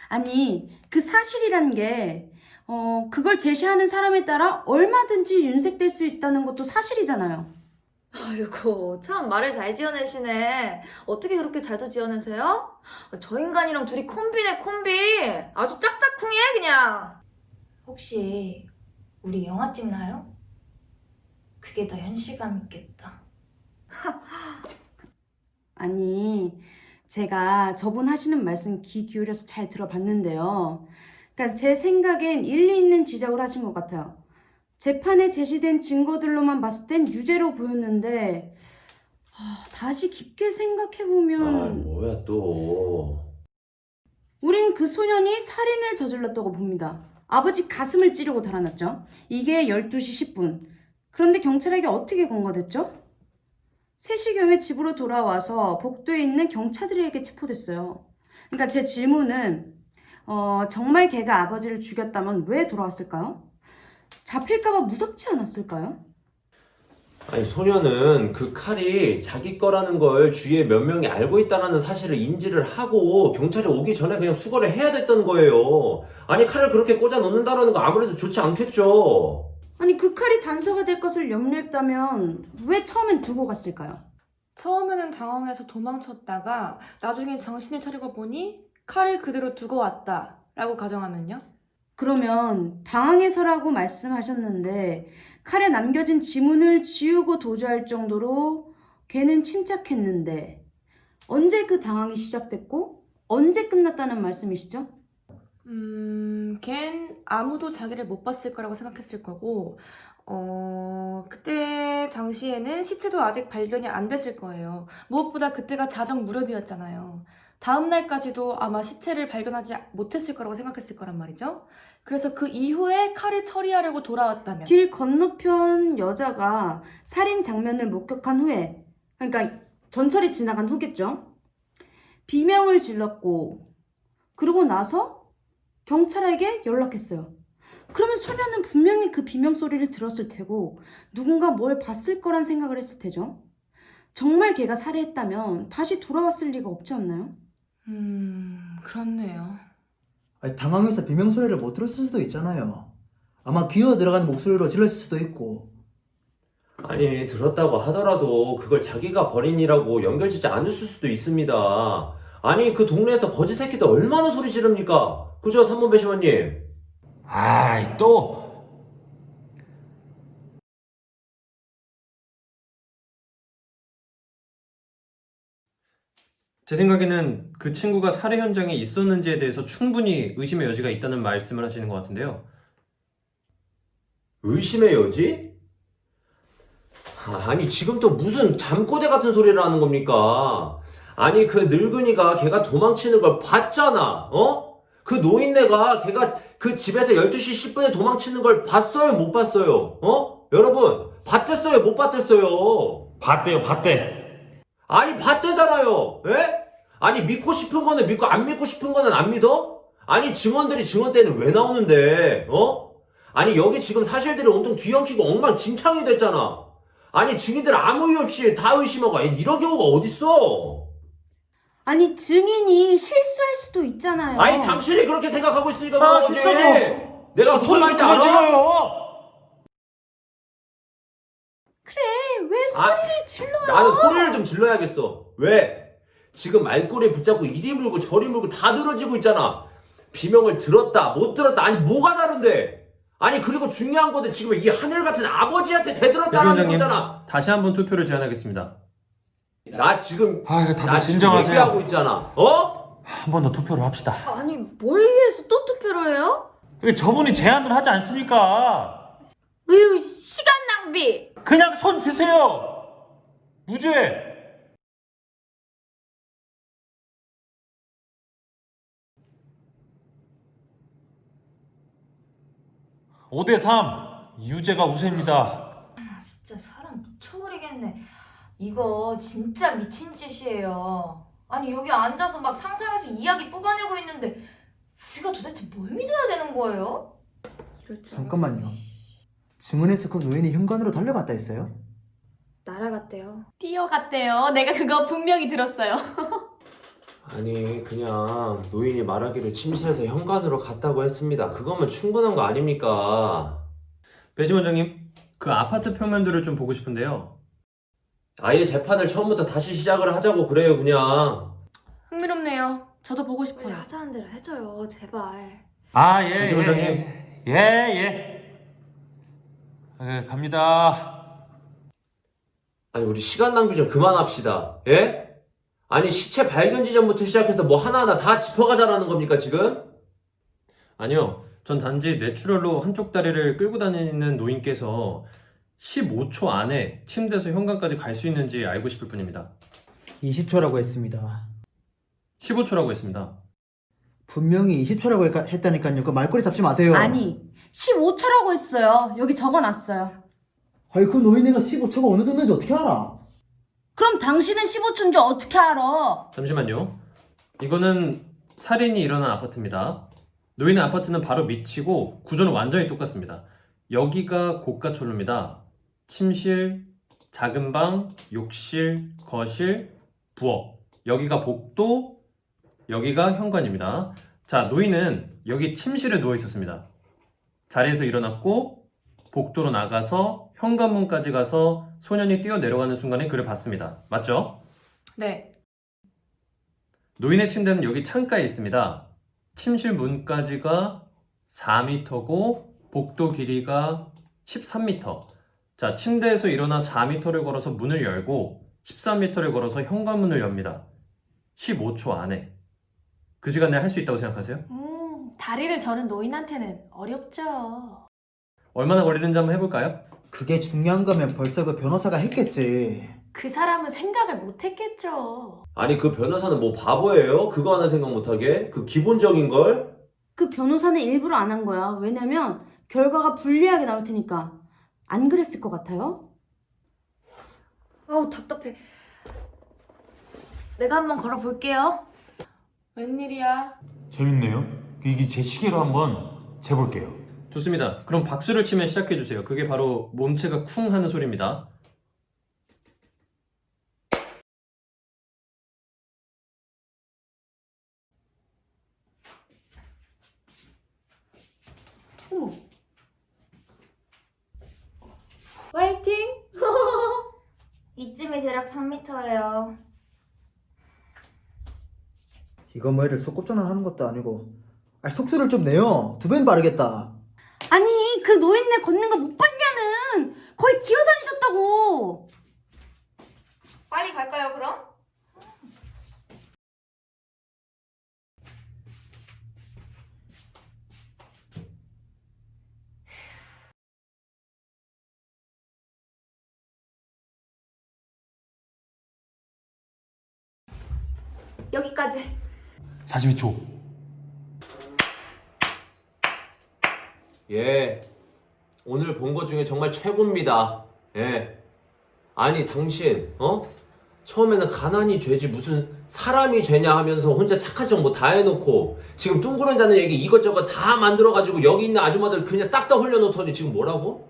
아니 그 사실이란 게 그걸 제시하는 사람에 따라 얼마든지 윤색될 수 있다는 것도 사실이잖아요. 아이고 참 말을 잘 지어내시네. 어떻게 그렇게 잘도 지어내세요? 저 인간이랑 둘이 콤비네 콤비. 아주 짝짝쿵해 그냥. 혹시 우리 영화 찍나요? 그게 더 현실감 있겠다. 아니 제가 저분 하시는 말씀 귀 기울여서 잘 들어봤는데요. 그러니까 제 생각엔 일리 있는 지적을 하신 것 같아요. 재판에 제시된 증거들로만 봤을 땐 유죄로 보였는데 다시 깊게 생각해보면 뭐야 또. 우린 그 소년이 살인을 저질렀다고 봅니다. 아버지 가슴을 찌르고 달아났죠. 이게 12시 10분. 그런데 경찰에게 어떻게 건거됐죠? 3시경에 집으로 돌아와서 복도에 있는 경찰들에게 체포됐어요. 그러니까 제 질문은 정말 걔가 아버지를 죽였다면 왜 돌아왔을까요? 잡힐까봐 무섭지 않았을까요? 아니 소녀는 그 칼이 자기 거라는 걸 주위에 몇 명이 알고 있다는 사실을 인지를 하고 경찰이 오기 전에 그냥 수거를 해야 됐던 거예요. 아니 칼을 그렇게 꽂아 놓는다는 거 아무래도 좋지 않겠죠. 아니 그 칼이 단서가 될 것을 염려했다면 왜 처음엔 두고 갔을까요? 처음에는 당황해서 도망쳤다가 나중에 정신을 차리고 보니 칼을 그대로 두고 왔다 라고 가정하면요? 그러면 당황해서라고 말씀하셨는데 칼에 남겨진 지문을 지우고 도주할 정도로 걔는 침착했는데 언제 그 당황이 시작됐고 언제 끝났다는 말씀이시죠? 걘 아무도 자기를 못 봤을 거라고 생각했을 거고 그때 당시에는 시체도 아직 발견이 안 됐을 거예요. 무엇보다 그때가 자정 무렵이었잖아요. 다음 날까지도 아마 시체를 발견하지 못했을 거라고 생각했을 거란 말이죠. 그래서 그 이후에 칼을 처리하려고 돌아왔다면 길 건너편 여자가 살인 장면을 목격한 후에 그러니까 전철이 지나간 후겠죠. 비명을 질렀고 그러고 나서 경찰에게 연락했어요. 그러면 소녀는 분명히 그 비명 소리를 들었을 테고 누군가 뭘 봤을 거란 생각을 했을 테죠. 정말 걔가 살해했다면 다시 돌아왔을 리가 없지 않나요? 그렇네요. 아니, 당황해서 비명 소리를 못 들었을 수도 있잖아요. 아마 기어 들어가는 목소리로 질렀을 수도 있고. 아니 들었다고 하더라도 그걸 자기가 벌인 일하고 연결짓지 않았을 수도 있습니다. 아니 그 동네에서 거지 새끼들 얼마나 소리 지릅니까? 그죠 3번 배심원님? 아이 또 제 생각에는 그 친구가 살해 현장에 있었는지에 대해서 충분히 의심의 여지가 있다는 말씀을 하시는 것 같은데요. 의심의 여지? 아니 지금 또 무슨 잠꼬대 같은 소리를 하는 겁니까? 아니 그 늙은이가 걔가 도망치는 걸 봤잖아. 그 노인네가 걔가 그 집에서 12시 10분에 도망치는 걸 봤어요? 못 봤어요? 여러분, 봤댔어요? 못 봤댔어요? 봤대요, 봤대. 아니, 봤대잖아요. 예? 아니, 믿고 싶은 거는 믿고 안 믿고 싶은 거는 안 믿어? 아니, 증언들이 증언 때는 왜 나오는데? 아니, 여기 지금 사실들이 온통 뒤엉키고 엉망진창이 됐잖아. 아니, 증인들 아무 이유 없이 다 의심하고. 아니, 이런 경우가 어딨어? 아니 증인이 실수할 수도 있잖아요. 아니, 당신이 그렇게 생각하고 있으니까 그런 거지. 진짜로. 내가 무슨 소리 말인지 그만 알아? 질러요. 왜 소리를 질러요? 나는 소리를 좀 질러야겠어. 왜? 지금 말꼬리에 붙잡고 이리 물고 저리 물고 다 늘어지고 있잖아. 비명을 들었다 못 들었다, 아니 뭐가 다른데? 아니, 그리고 중요한 건데 지금 이 하늘 같은 아버지한테 대들었다는 위원장님, 거잖아. 다시 한번 투표를 제안하겠습니다. 나 지금 다들 나 지금 진정하세요. 얘기하고 있잖아. 한 번 더 투표를 합시다. 아니 뭘 위해서 또 투표를 해요? 저분이 제안을 하지 않습니까? 으유 시간 낭비. 그냥 손 드세요. 무죄. (5 대 3) 유죄가 우세입니다. 진짜 사람 미쳐버리겠네. 이거 진짜 미친 짓이에요. 아니 여기 앉아서 막 상상해서 이야기 뽑아내고 있는데 우리가 도대체 뭘 믿어야 되는 거예요? 잠깐만요. 증언에서 그 노인이 현관으로 달려갔다 했어요? 날아갔대요. 뛰어갔대요. 내가 그거 분명히 들었어요. 아니, 그냥 노인이 말하기를 침실에서 현관으로 갔다고 했습니다. 그거면 충분한 거 아닙니까? 배심 원장님, 그 아파트 표면들을 좀 보고 싶은데요. 아예 재판을 처음부터 다시 시작을 하자고 그래요, 그냥. 흥미롭네요. 저도 보고 빨리 싶어요. 하자는 대로 해줘요 제발. 예, 배심 원장님, 갑니다. 아니, 우리 시간 낭비 좀 그만합시다. 예? 아니, 시체 발견 지점부터 시작해서 뭐 하나하나 다 짚어가자라는 겁니까, 지금? 아니요. 전 단지 뇌출혈로 한쪽 다리를 끌고 다니는 노인께서 15초 안에 침대에서 현관까지 갈 수 있는지 알고 싶을 뿐입니다. 20초라고 했습니다. 15초라고 했습니다. 분명히 20초라고 했다니까요. 그 말꼬리 잡지 마세요. 아니 15초라고 했어요. 여기 적어놨어요. 아니, 그 노인네가 15초가 어느 정도인지 어떻게 알아? 그럼 당신은 15초인지 어떻게 알아? 잠시만요. 이거는 살인이 일어난 아파트입니다. 노인의 아파트는 바로 밑이고 구조는 완전히 똑같습니다. 여기가 고가철로입니다. 침실, 작은 방, 욕실, 거실, 부엌. 여기가 복도, 여기가 현관입니다. 자, 노인은 여기 침실에 누워 있었습니다. 자리에서 일어났고 복도로 나가서 현관문까지 가서 소년이 뛰어 내려가는 순간에 그를 봤습니다. 맞죠? 네. 노인의 침대는 여기 창가에 있습니다. 침실 문까지가 4m고 복도 길이가 13m. 자, 침대에서 일어나 4m를 걸어서 문을 열고 13m를 걸어서 현관문을 엽니다. 15초 안에. 그 시간에 할 수 있다고 생각하세요? 다리를 저는 노인한테는 어렵죠. 얼마나 걸리는지 한번 해볼까요? 그게 중요한 거면 벌써 그 변호사가 했겠지. 그 사람은 생각을 못했겠죠. 아니, 그 변호사는 뭐 바보예요? 그거 하나 생각 못하게? 그 기본적인 걸? 그 변호사는 일부러 안 한 거야. 왜냐면 결과가 불리하게 나올 테니까. 안 그랬을 것 같아요? 아우 답답해. 내가 한번 걸어볼게요. 웬일이야? 재밌네요. 이게 제 시계로 한번 재볼게요. 좋습니다. 그럼 박수를 치면 시작해주세요. 그게 바로 몸체가 쿵 하는 소리입니다. 어머. 화이팅! 이쯤이 대략 3m예요. 이거 뭐 애를 속꿉전환하는 것도 아니고. 아니, 속도를 좀 내요. 2배는 빠르겠다. 아니 그 노인네 걷는 거 못 봤냐는. 거의 기어다니셨다고. 빨리 갈까요 그럼? 여기까지. 42초. 예. 오늘 본 것 중에 정말 최고입니다. 예. 아니, 당신, 처음에는 가난이 죄지 무슨 사람이 죄냐 하면서 혼자 착한 척 뭐 다 해놓고 지금 둥그런 자는 얘기 이것저것 다 만들어가지고 여기 있는 아줌마들 그냥 싹 다 흘려놓더니 지금 뭐라고?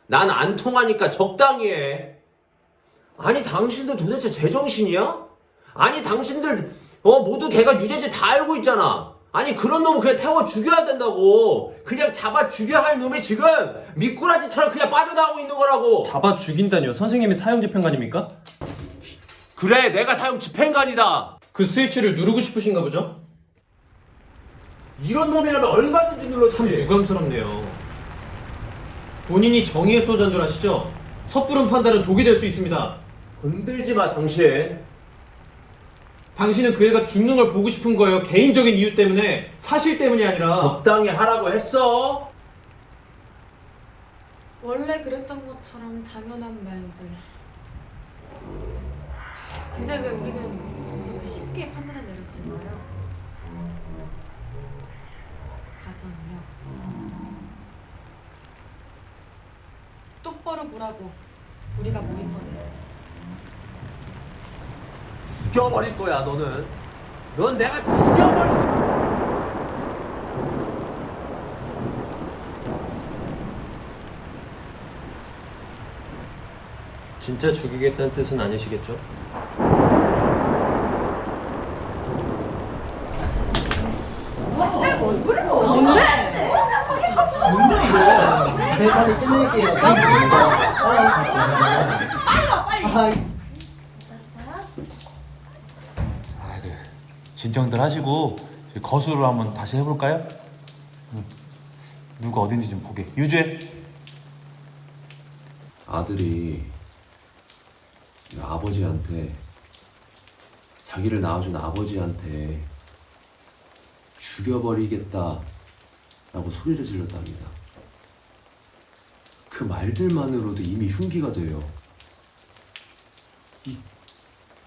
난 안 통하니까 적당히 해. 아니, 당신들 도대체 제정신이야? 아니, 당신들 모두 걔가 유죄지 다 알고 있잖아. 아니, 그런 놈은 그냥 태워 죽여야 된다고. 그냥 잡아 죽여야 할 놈이 지금 미꾸라지처럼 그냥 빠져나오고 있는 거라고. 잡아 죽인다니요? 선생님이 사형 집행관입니까? 그래, 내가 사형 집행관이다. 그 스위치를 누르고 싶으신가 보죠? 이런 놈이라면 얼마든지 눌러지. 참 유감스럽네요. 본인이 정의의 수호자인 줄 아시죠? 섣부른 판단은 독이 될 수 있습니다. 건들지 마, 당신. 당신은 그 애가 죽는 걸 보고 싶은 거예요. 개인적인 이유 때문에, 사실 때문이 아니라. 적당히 하라고 했어. 원래 그랬던 것처럼 당연한 말들. 근데 왜 우리는 이렇게 쉽게 판단을 내렸을까요? 가정이요. 똑바로 보라고 우리가 모인 거네요. 죽여버릴 거야, 너는. 넌 내가 죽여버릴 거야. 진짜 죽이겠다는 뜻은 아니시겠죠? 빨리 끝낼게요. 진정들 하시고 거수를 한번 다시 해볼까요? 누가 어딘지 좀 보게. 유죄. 아들이 아버지한테, 자기를 낳아준 아버지한테 죽여버리겠다 라고 소리를 질렀답니다. 그 말들만으로도 이미 흉기가 돼요.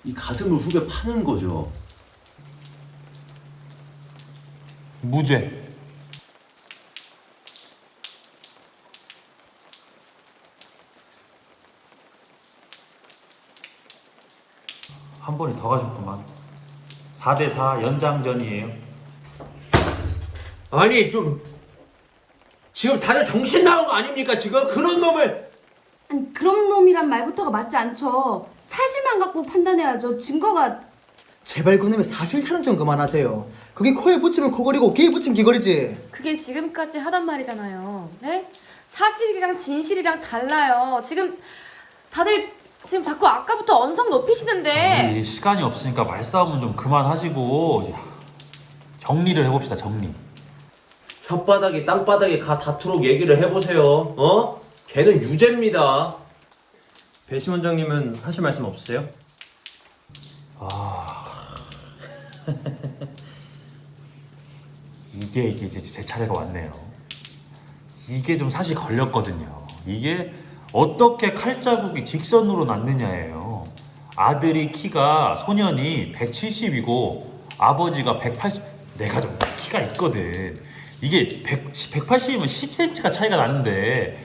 이 가슴을 후벼 파는 거죠. 무죄. 한 번에 더 가셨구만. 4대4 연장전이에요. 아니, 좀 지금 다들 정신 나간 거 아닙니까? 지금 그런 놈을. 아니, 그런 놈이란 말부터가 맞지 않죠. 사실만 갖고 판단해야죠. 증거가. 제발 그놈의 사실 촬영 좀 그만하세요. 그게 코에 붙이면 코걸이고 귀에 붙이면 귀걸이지. 그게 지금까지 하던 말이잖아요. 네? 사실이랑 진실이랑 달라요. 지금 다들 지금 자꾸 아까부터 언성 높이시는데. 시간이 없으니까 말싸움은 좀 그만하시고 정리를 해봅시다. 정리. 혓바닥이 땅바닥에 가 닿도록 얘기를 해보세요. 걔는 유죄입니다. 배심 원장님은 하실 말씀 없으세요? 이게 이제 제 차례가 왔네요. 이게 좀 사실 걸렸거든요. 이게 어떻게 칼자국이 직선으로 났느냐예요. 아들이 키가 소년이 170이고 아버지가 180. 내가 좀 키가 있거든. 이게 180이면 10cm가 차이가 나는데,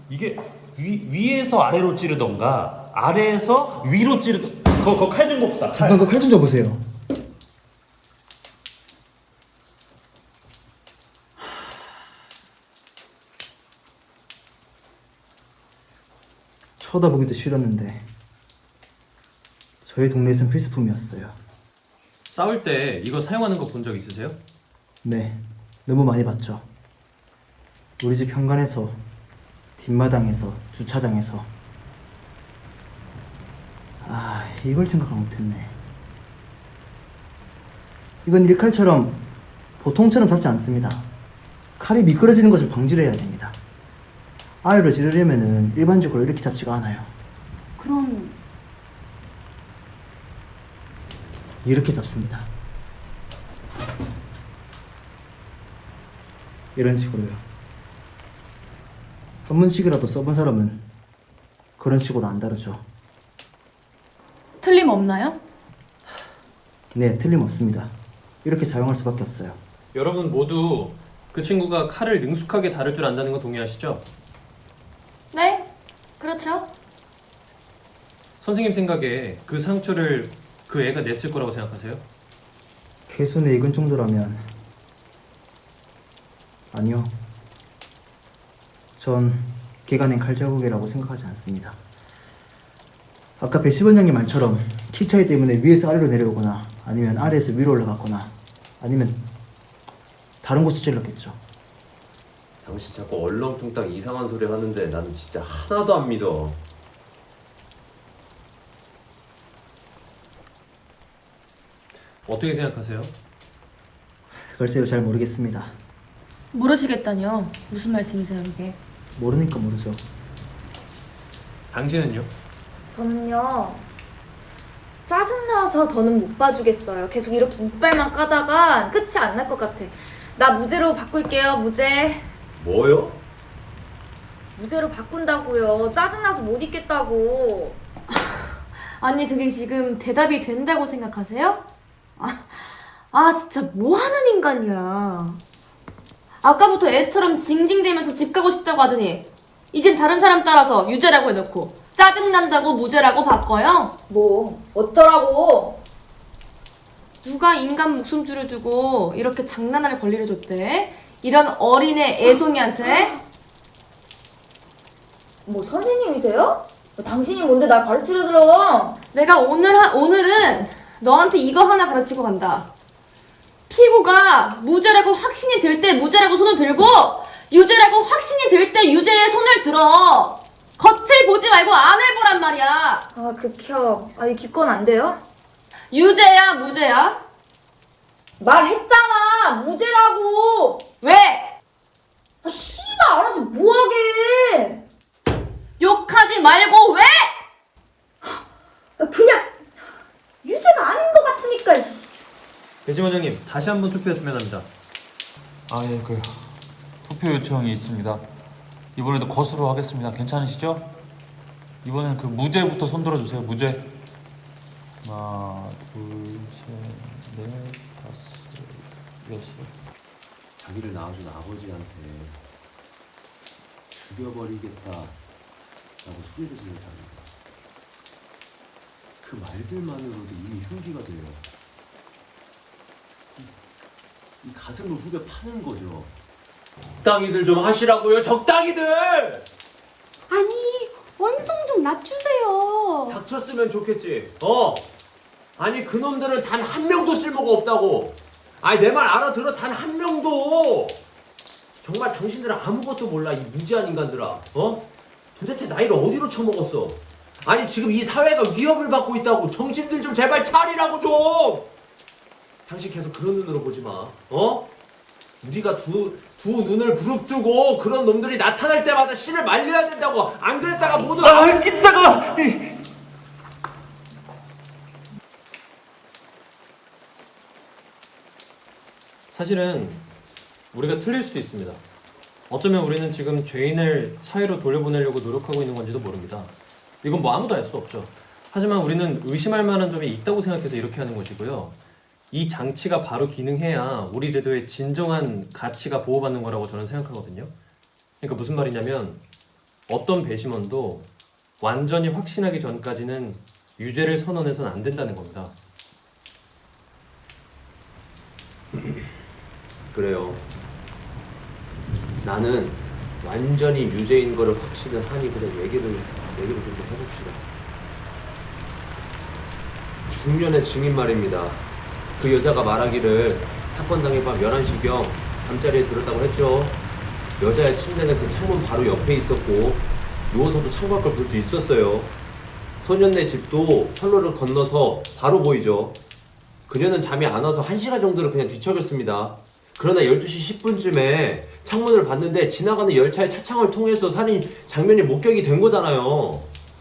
이게 위에서 아래로 찌르던가 아래에서 위로 찌르던가. 그거 칼 좀 봅시다. 잠깐 그 칼 좀 줘보세요. 쳐다보기도 싫었는데 저희 동네에선 필수품이었어요. 싸울 때 이거 사용하는 거 본 적 있으세요? 네, 너무 많이 봤죠. 우리 집 현관에서, 뒷마당에서, 주차장에서. 이걸 생각을 못했네. 이건 일칼처럼 보통처럼 잡지 않습니다. 칼이 미끄러지는 것을 방지를 해야 됩니다. 아이를 지르려면은 일반적으로 이렇게 잡지가 않아요. 그럼 이렇게 잡습니다. 이런 식으로요. 한 번씩이라도 써본 사람은 그런 식으로 안 다루죠. 틀림없나요? 네, 틀림없습니다. 이렇게 사용할 수밖에 없어요. 여러분 모두 그 친구가 칼을 능숙하게 다룰 줄 안다는 거 동의하시죠? 네, 그렇죠. 선생님 생각에 그 상처를 그 애가 냈을 거라고 생각하세요? 개순에 익은 정도라면 아니요. 전 걔가 낸 칼자국이라고 생각하지 않습니다. 아까 배시원장님 말처럼 키 차이 때문에 위에서 아래로 내려오거나 아니면 아래에서 위로 올라갔거나 아니면 다른 곳을 찔렀겠죠. 당신 자꾸 얼렁뚱땅 이상한 소리 하는데 나는 진짜 하나도 안 믿어. 어떻게 생각하세요? 글쎄요, 잘 모르겠습니다. 모르시겠다뇨? 무슨 말씀이세요, 이게? 모르니까 모르죠. 당신은요? 저는요, 짜증나서 더는 못 봐주겠어요. 계속 이렇게 이빨만 까다가 끝이 안 날 것 같아. 나 무죄로 바꿀게요, 무죄. 뭐요? 무죄로 바꾼다고요. 짜증나서 못 있겠다고. 아니, 그게 지금 대답이 된다고 생각하세요? 진짜 뭐 하는 인간이야. 아까부터 애처럼 징징대면서 집 가고 싶다고 하더니 이젠 다른 사람 따라서 유죄라고 해놓고 짜증난다고 무죄라고 바꿔요? 뭐 어쩌라고. 누가 인간 목숨줄을 두고 이렇게 장난할 권리를 줬대? 이런 어린애 애송이한테? 뭐 선생님이세요? 당신이 뭔데 날 가르치려 들어. 내가 오늘은 너한테 이거 하나 가르치고 간다. 피고가 무죄라고 확신이 들 때 무죄라고 손을 들고 유죄라고 확신이 들 때 유죄의 손을 들어. 겉을 보지 말고 안을 보란 말이야. 극혐. 이 기권 안 돼요? 유죄야 무죄야? 말했잖아, 무죄라고. 왜? 씨발 알아서 뭐하게. 욕하지 말고 왜? 그냥 유죄가 아닌 것 같으니까. 배심원장님 다시 한번 투표했으면 합니다. 예, 투표 요청이 있습니다. 이번에도 거수로 하겠습니다. 괜찮으시죠? 이번엔 그 무죄부터 손 들어주세요. 무죄. 하나, 둘, 셋, 넷, 다섯, 여섯. 자기를 낳아준 아버지한테 죽여버리겠다라고 소리를 질렀답니다. 그 말들만으로도 이미 흉기가 돼요. 이 가슴을 후벼 파는 거죠. 적당히들 좀 하시라고요. 적당히들. 아니, 원성 좀 낮추세요. 닥쳤으면 좋겠지. 아니 그놈들은 단 한 명도 쓸모가 없다고. 아니 내 말 알아들어. 단 한 명도. 정말 당신들은 아무것도 몰라. 이 무지한 인간들아. 도대체 나이를 어디로 처먹었어? 아니 지금 이 사회가 위협을 받고 있다고. 정신들 좀 제발 차리라고 좀. 당신 계속 그런 눈으로 보지 마. 우리가 두 눈을 부릅뜨고 그런 놈들이 나타날 때마다 씨를 말려야 된다고. 안 그랬다가 모두 이따가. 사실은 우리가 틀릴 수도 있습니다. 어쩌면 우리는 지금 죄인을 사회로 돌려보내려고 노력하고 있는 건지도 모릅니다. 이건 뭐 아무도 알 수 없죠. 하지만 우리는 의심할 만한 점이 있다고 생각해서 이렇게 하는 것이고요. 이 장치가 바로 기능해야 우리 제도의 진정한 가치가 보호받는 거라고 저는 생각하거든요. 그러니까 무슨 말이냐면 어떤 배심원도 완전히 확신하기 전까지는 유죄를 선언해서는 안 된다는 겁니다. 그래요. 나는 완전히 유죄인 거를 확신을 하니 그냥 얘기를 좀 해봅시다. 중년의 증인 말입니다. 그 여자가 말하기를 사건 당일 밤 11시경 잠자리에 들었다고 했죠. 여자의 침대는 그 창문 바로 옆에 있었고 누워서도 창밖을 볼 수 있었어요. 소년네 집도 철로를 건너서 바로 보이죠. 그녀는 잠이 안 와서 1시간 정도를 그냥 뒤척였습니다. 그러나 12시 10분쯤에 창문을 봤는데 지나가는 열차의 차창을 통해서 살인 장면이 목격이 된 거잖아요.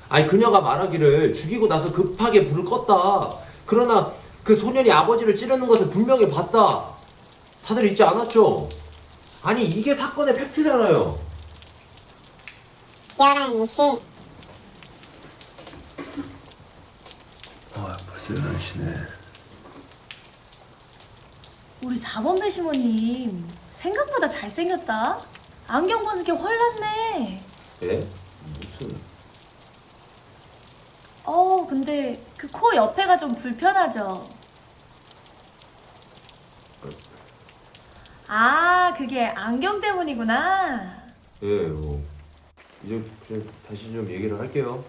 아니 그녀가 말하기를 죽이고 나서 급하게 불을 껐다. 그러나 그 소년이 아버지를 찌르는 것을 분명히 봤다. 다들 잊지 않았죠? 아니 이게 사건의 팩트잖아요. 11시. 벌써 11시네. 우리 4번 배심원님 생각보다 잘생겼다. 안경 벗은 게 헐났네. 예? 무슨? 근데 그 코 옆에가 좀 불편하죠? 아, 그게 안경 때문이구나. 예, 이제 그냥 다시 좀 얘기를 할게요.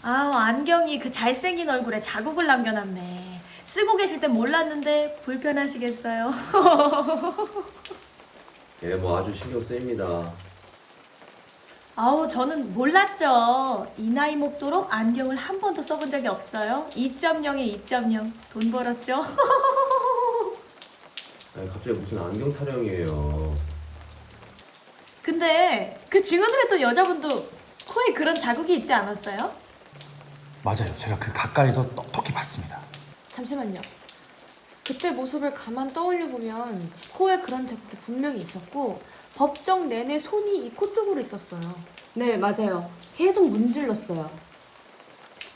안경이 그 잘생긴 얼굴에 자국을 남겨놨네. 쓰고 계실 땐 몰랐는데 불편하시겠어요? 예, 아주 신경 쓰입니다. 저는 몰랐죠. 이 나이 먹도록 안경을 한 번도 써본 적이 없어요. 2.0에 2.0. 돈 벌었죠? 아니, 갑자기 무슨 안경 타령이에요. 근데 그 증언을 했던 여자분도 코에 그런 자국이 있지 않았어요? 맞아요. 제가 그 가까이서 똑똑히 봤습니다. 잠시만요. 그때 모습을 가만 떠올려 보면 코에 그런 자국이 분명히 있었고 법정 내내 손이 이 코 쪽으로 있었어요. 네, 맞아요. 계속 문질렀어요.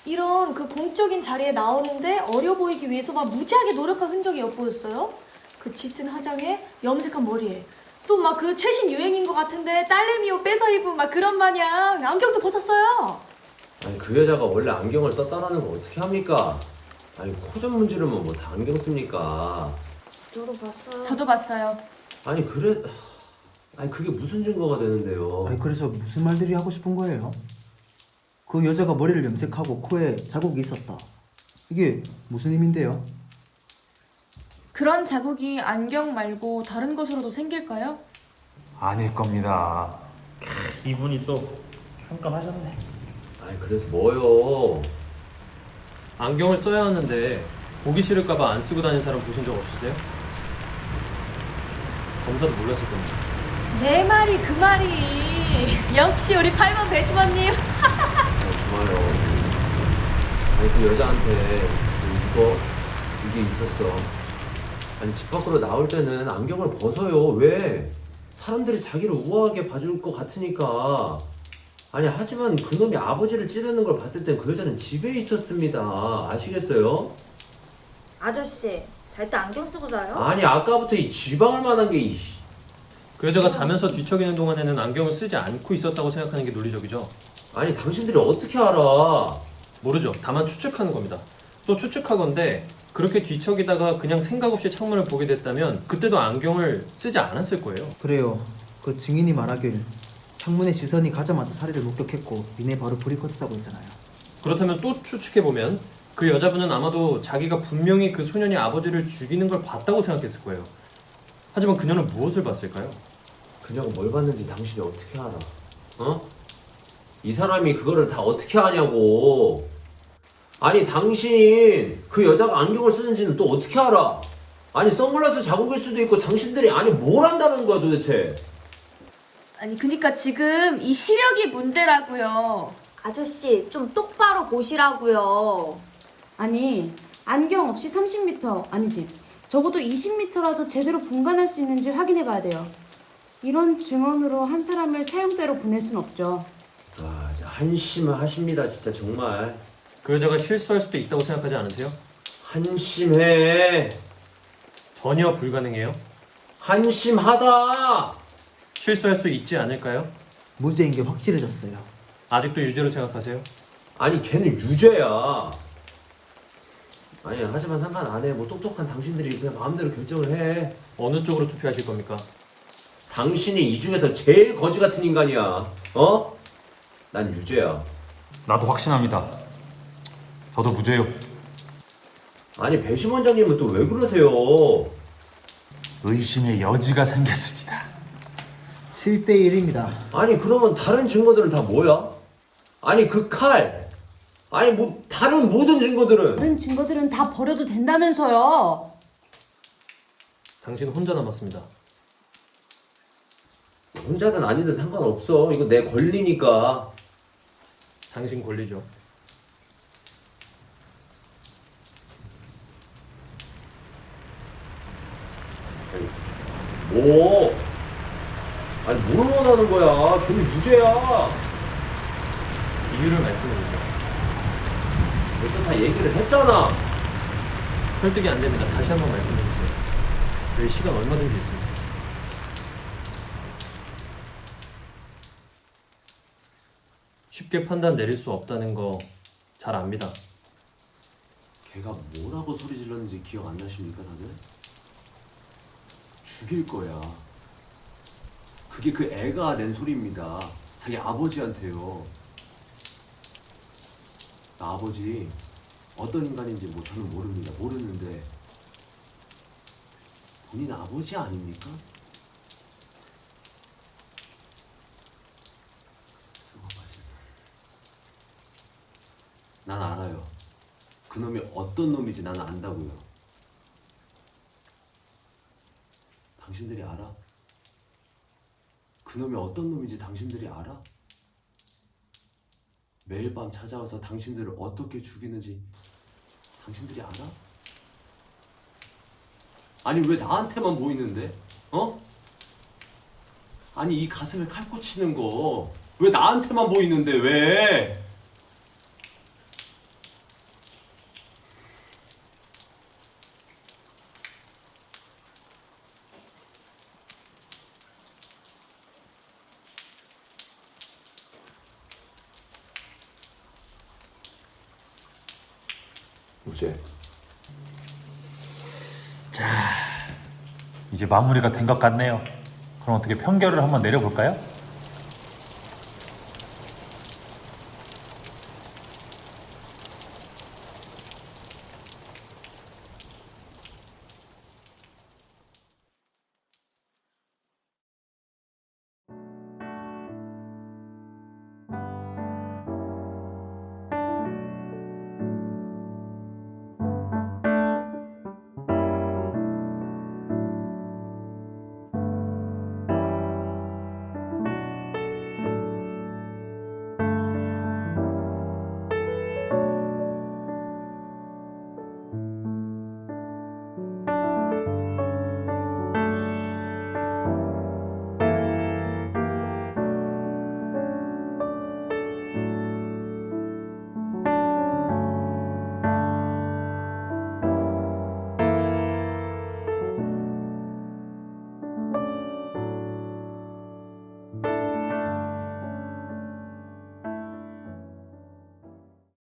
이런 그 공적인 자리에 나오는데 어려 보이기 위해서 막 무지하게 노력한 흔적이 엿보였어요. 그 짙은 화장에 염색한 머리에 또 막 그 최신 유행인 것 같은데 딸내미 옷 뺏어 입은 막 그런 마냥 안경도 벗었어요. 아니, 그 여자가 원래 안경을 썼다라는 걸 어떻게 합니까? 아니, 코 좀 문지르면 뭐 다 안경 씁니까? 저도 봤어요. 저도 봤어요. 아니, 아니, 그게 무슨 증거가 되는데요? 아니 그래서 무슨 말들이 하고 싶은 거예요? 그 여자가 머리를 염색하고 코에 자국이 있었다. 이게 무슨 의미인데요? 그런 자국이 안경 말고 다른 것으로도 생길까요? 아닐 겁니다. 이분이 또 깜깜하셨네. 아니, 그래서 뭐요? 안경을 써야 하는데 보기 싫을까봐 안 쓰고 다니는 사람 보신 적 없으세요? 검사도 몰랐을 겁니다. 내 말이 그 말이. 역시 우리 8번 배심원님. 정말요. 아니, 그 여자한테 이게 있었어. 아니, 집 밖으로 나올 때는 안경을 벗어요. 왜? 사람들이 자기를 우아하게 봐줄 것 같으니까. 아니, 하지만 그놈이 아버지를 찌르는 걸 봤을 땐 그 여자는 집에 있었습니다. 아시겠어요? 아저씨, 잘 때 안경 쓰고 자요? 아니, 아까부터 이 지방을 만한 게 그 여자가 자면서 뒤척이는 동안에는 안경을 쓰지 않고 있었다고 생각하는 게 논리적이죠. 아니, 당신들이 어떻게 알아? 모르죠. 다만 추측하는 겁니다. 또 추측하건대 그렇게 뒤척이다가 그냥 생각 없이 창문을 보게 됐다면 그때도 안경을 쓰지 않았을 거예요. 그래요. 그 증인이 말하길 창문에 시선이 가자마자 사례를 목격했고 이내 바로 불이 꺼졌다고 했잖아요. 그렇다면 또 추측해보면 그 여자분은 아마도 자기가 분명히 그 소년이 아버지를 죽이는 걸 봤다고 생각했을 거예요. 하지만 그녀는 무엇을 봤을까요? 그녀가 뭘 봤는지 당신이 어떻게 알아? 어? 이 사람이 그거를 다 어떻게 아냐고. 아니, 당신 그 여자가 안경을 쓰는지는 또 어떻게 알아? 아니, 선글라스 자국일 수도 있고 당신들이 아니 뭘 안다는 거야 도대체? 아니 그니까 지금 이 시력이 문제라고요. 아저씨, 좀 똑바로 보시라고요. 아니, 안경 없이 30m, 아니지. 적어도 20m라도 제대로 분간할 수 있는지 확인해 봐야 돼요. 이런 증언으로 한 사람을 사형대로 보낼 순 없죠. 아, 한심하십니다 진짜 정말. 그 여자가 실수할 수도 있다고 생각하지 않으세요? 한심해. 전혀 불가능해요. 한심하다. 실수할 수 있지 않을까요? 무죄인 게 확실해졌어요. 아직도 유죄로 생각하세요? 아니, 걔는 유죄야. 아니, 하지만 상관 안 해. 뭐 똑똑한 당신들이 그냥 마음대로 결정을 해. 어느 쪽으로 투표하실 겁니까? 당신이 이 중에서 제일 거지 같은 인간이야. 어? 난 유죄야. 나도 확신합니다. 저도 무죄요. 아니, 배심 원장님은 또 왜 그러세요? 의심의 여지가 생겼습니다. 7대 1입니다. 아니, 그러면 다른 증거들은 다 뭐야? 아니, 그 칼. 아니, 뭐 다른 모든 증거들은. 다른 증거들은 다 버려도 된다면서요. 당신 혼자 남았습니다. 혼자든 아니든 상관없어. 이거 내 권리니까. 당신 권리죠. 오. 아니, 뭘 원하는 거야? 걔는 유죄야. 이유를 말씀해주세요. 벌써 다 얘기를 했잖아. 설득이 안 됩니다. 다시 한번 말씀해주세요. 저희 시간 얼마든지 있습니다. 쉽게 판단 내릴 수 없다는 거 잘 압니다. 걔가 뭐라고 소리 질렀는지 기억 안 나십니까 다들? 죽일 거야. 그게 그 애가 낸 소리입니다. 자기 아버지한테요. 나 아버지 어떤 인간인지 뭐 저는 모릅니다. 모르는데 본인 아버지 아닙니까? 난 알아요. 그놈이 어떤 놈인지 나는 안다고요. 당신들이 알아? 그놈이 어떤 놈인지 당신들이 알아? 매일 밤 찾아와서 당신들을 어떻게 죽이는지 당신들이 알아? 아니 왜 나한테만 보이는데? 어? 아니 이 가슴에 칼 꽂히는 거 왜 나한테만 보이는데 왜? 유재. 이제 마무리가 된 것 같네요. 그럼 어떻게 평결을 한번 내려볼까요?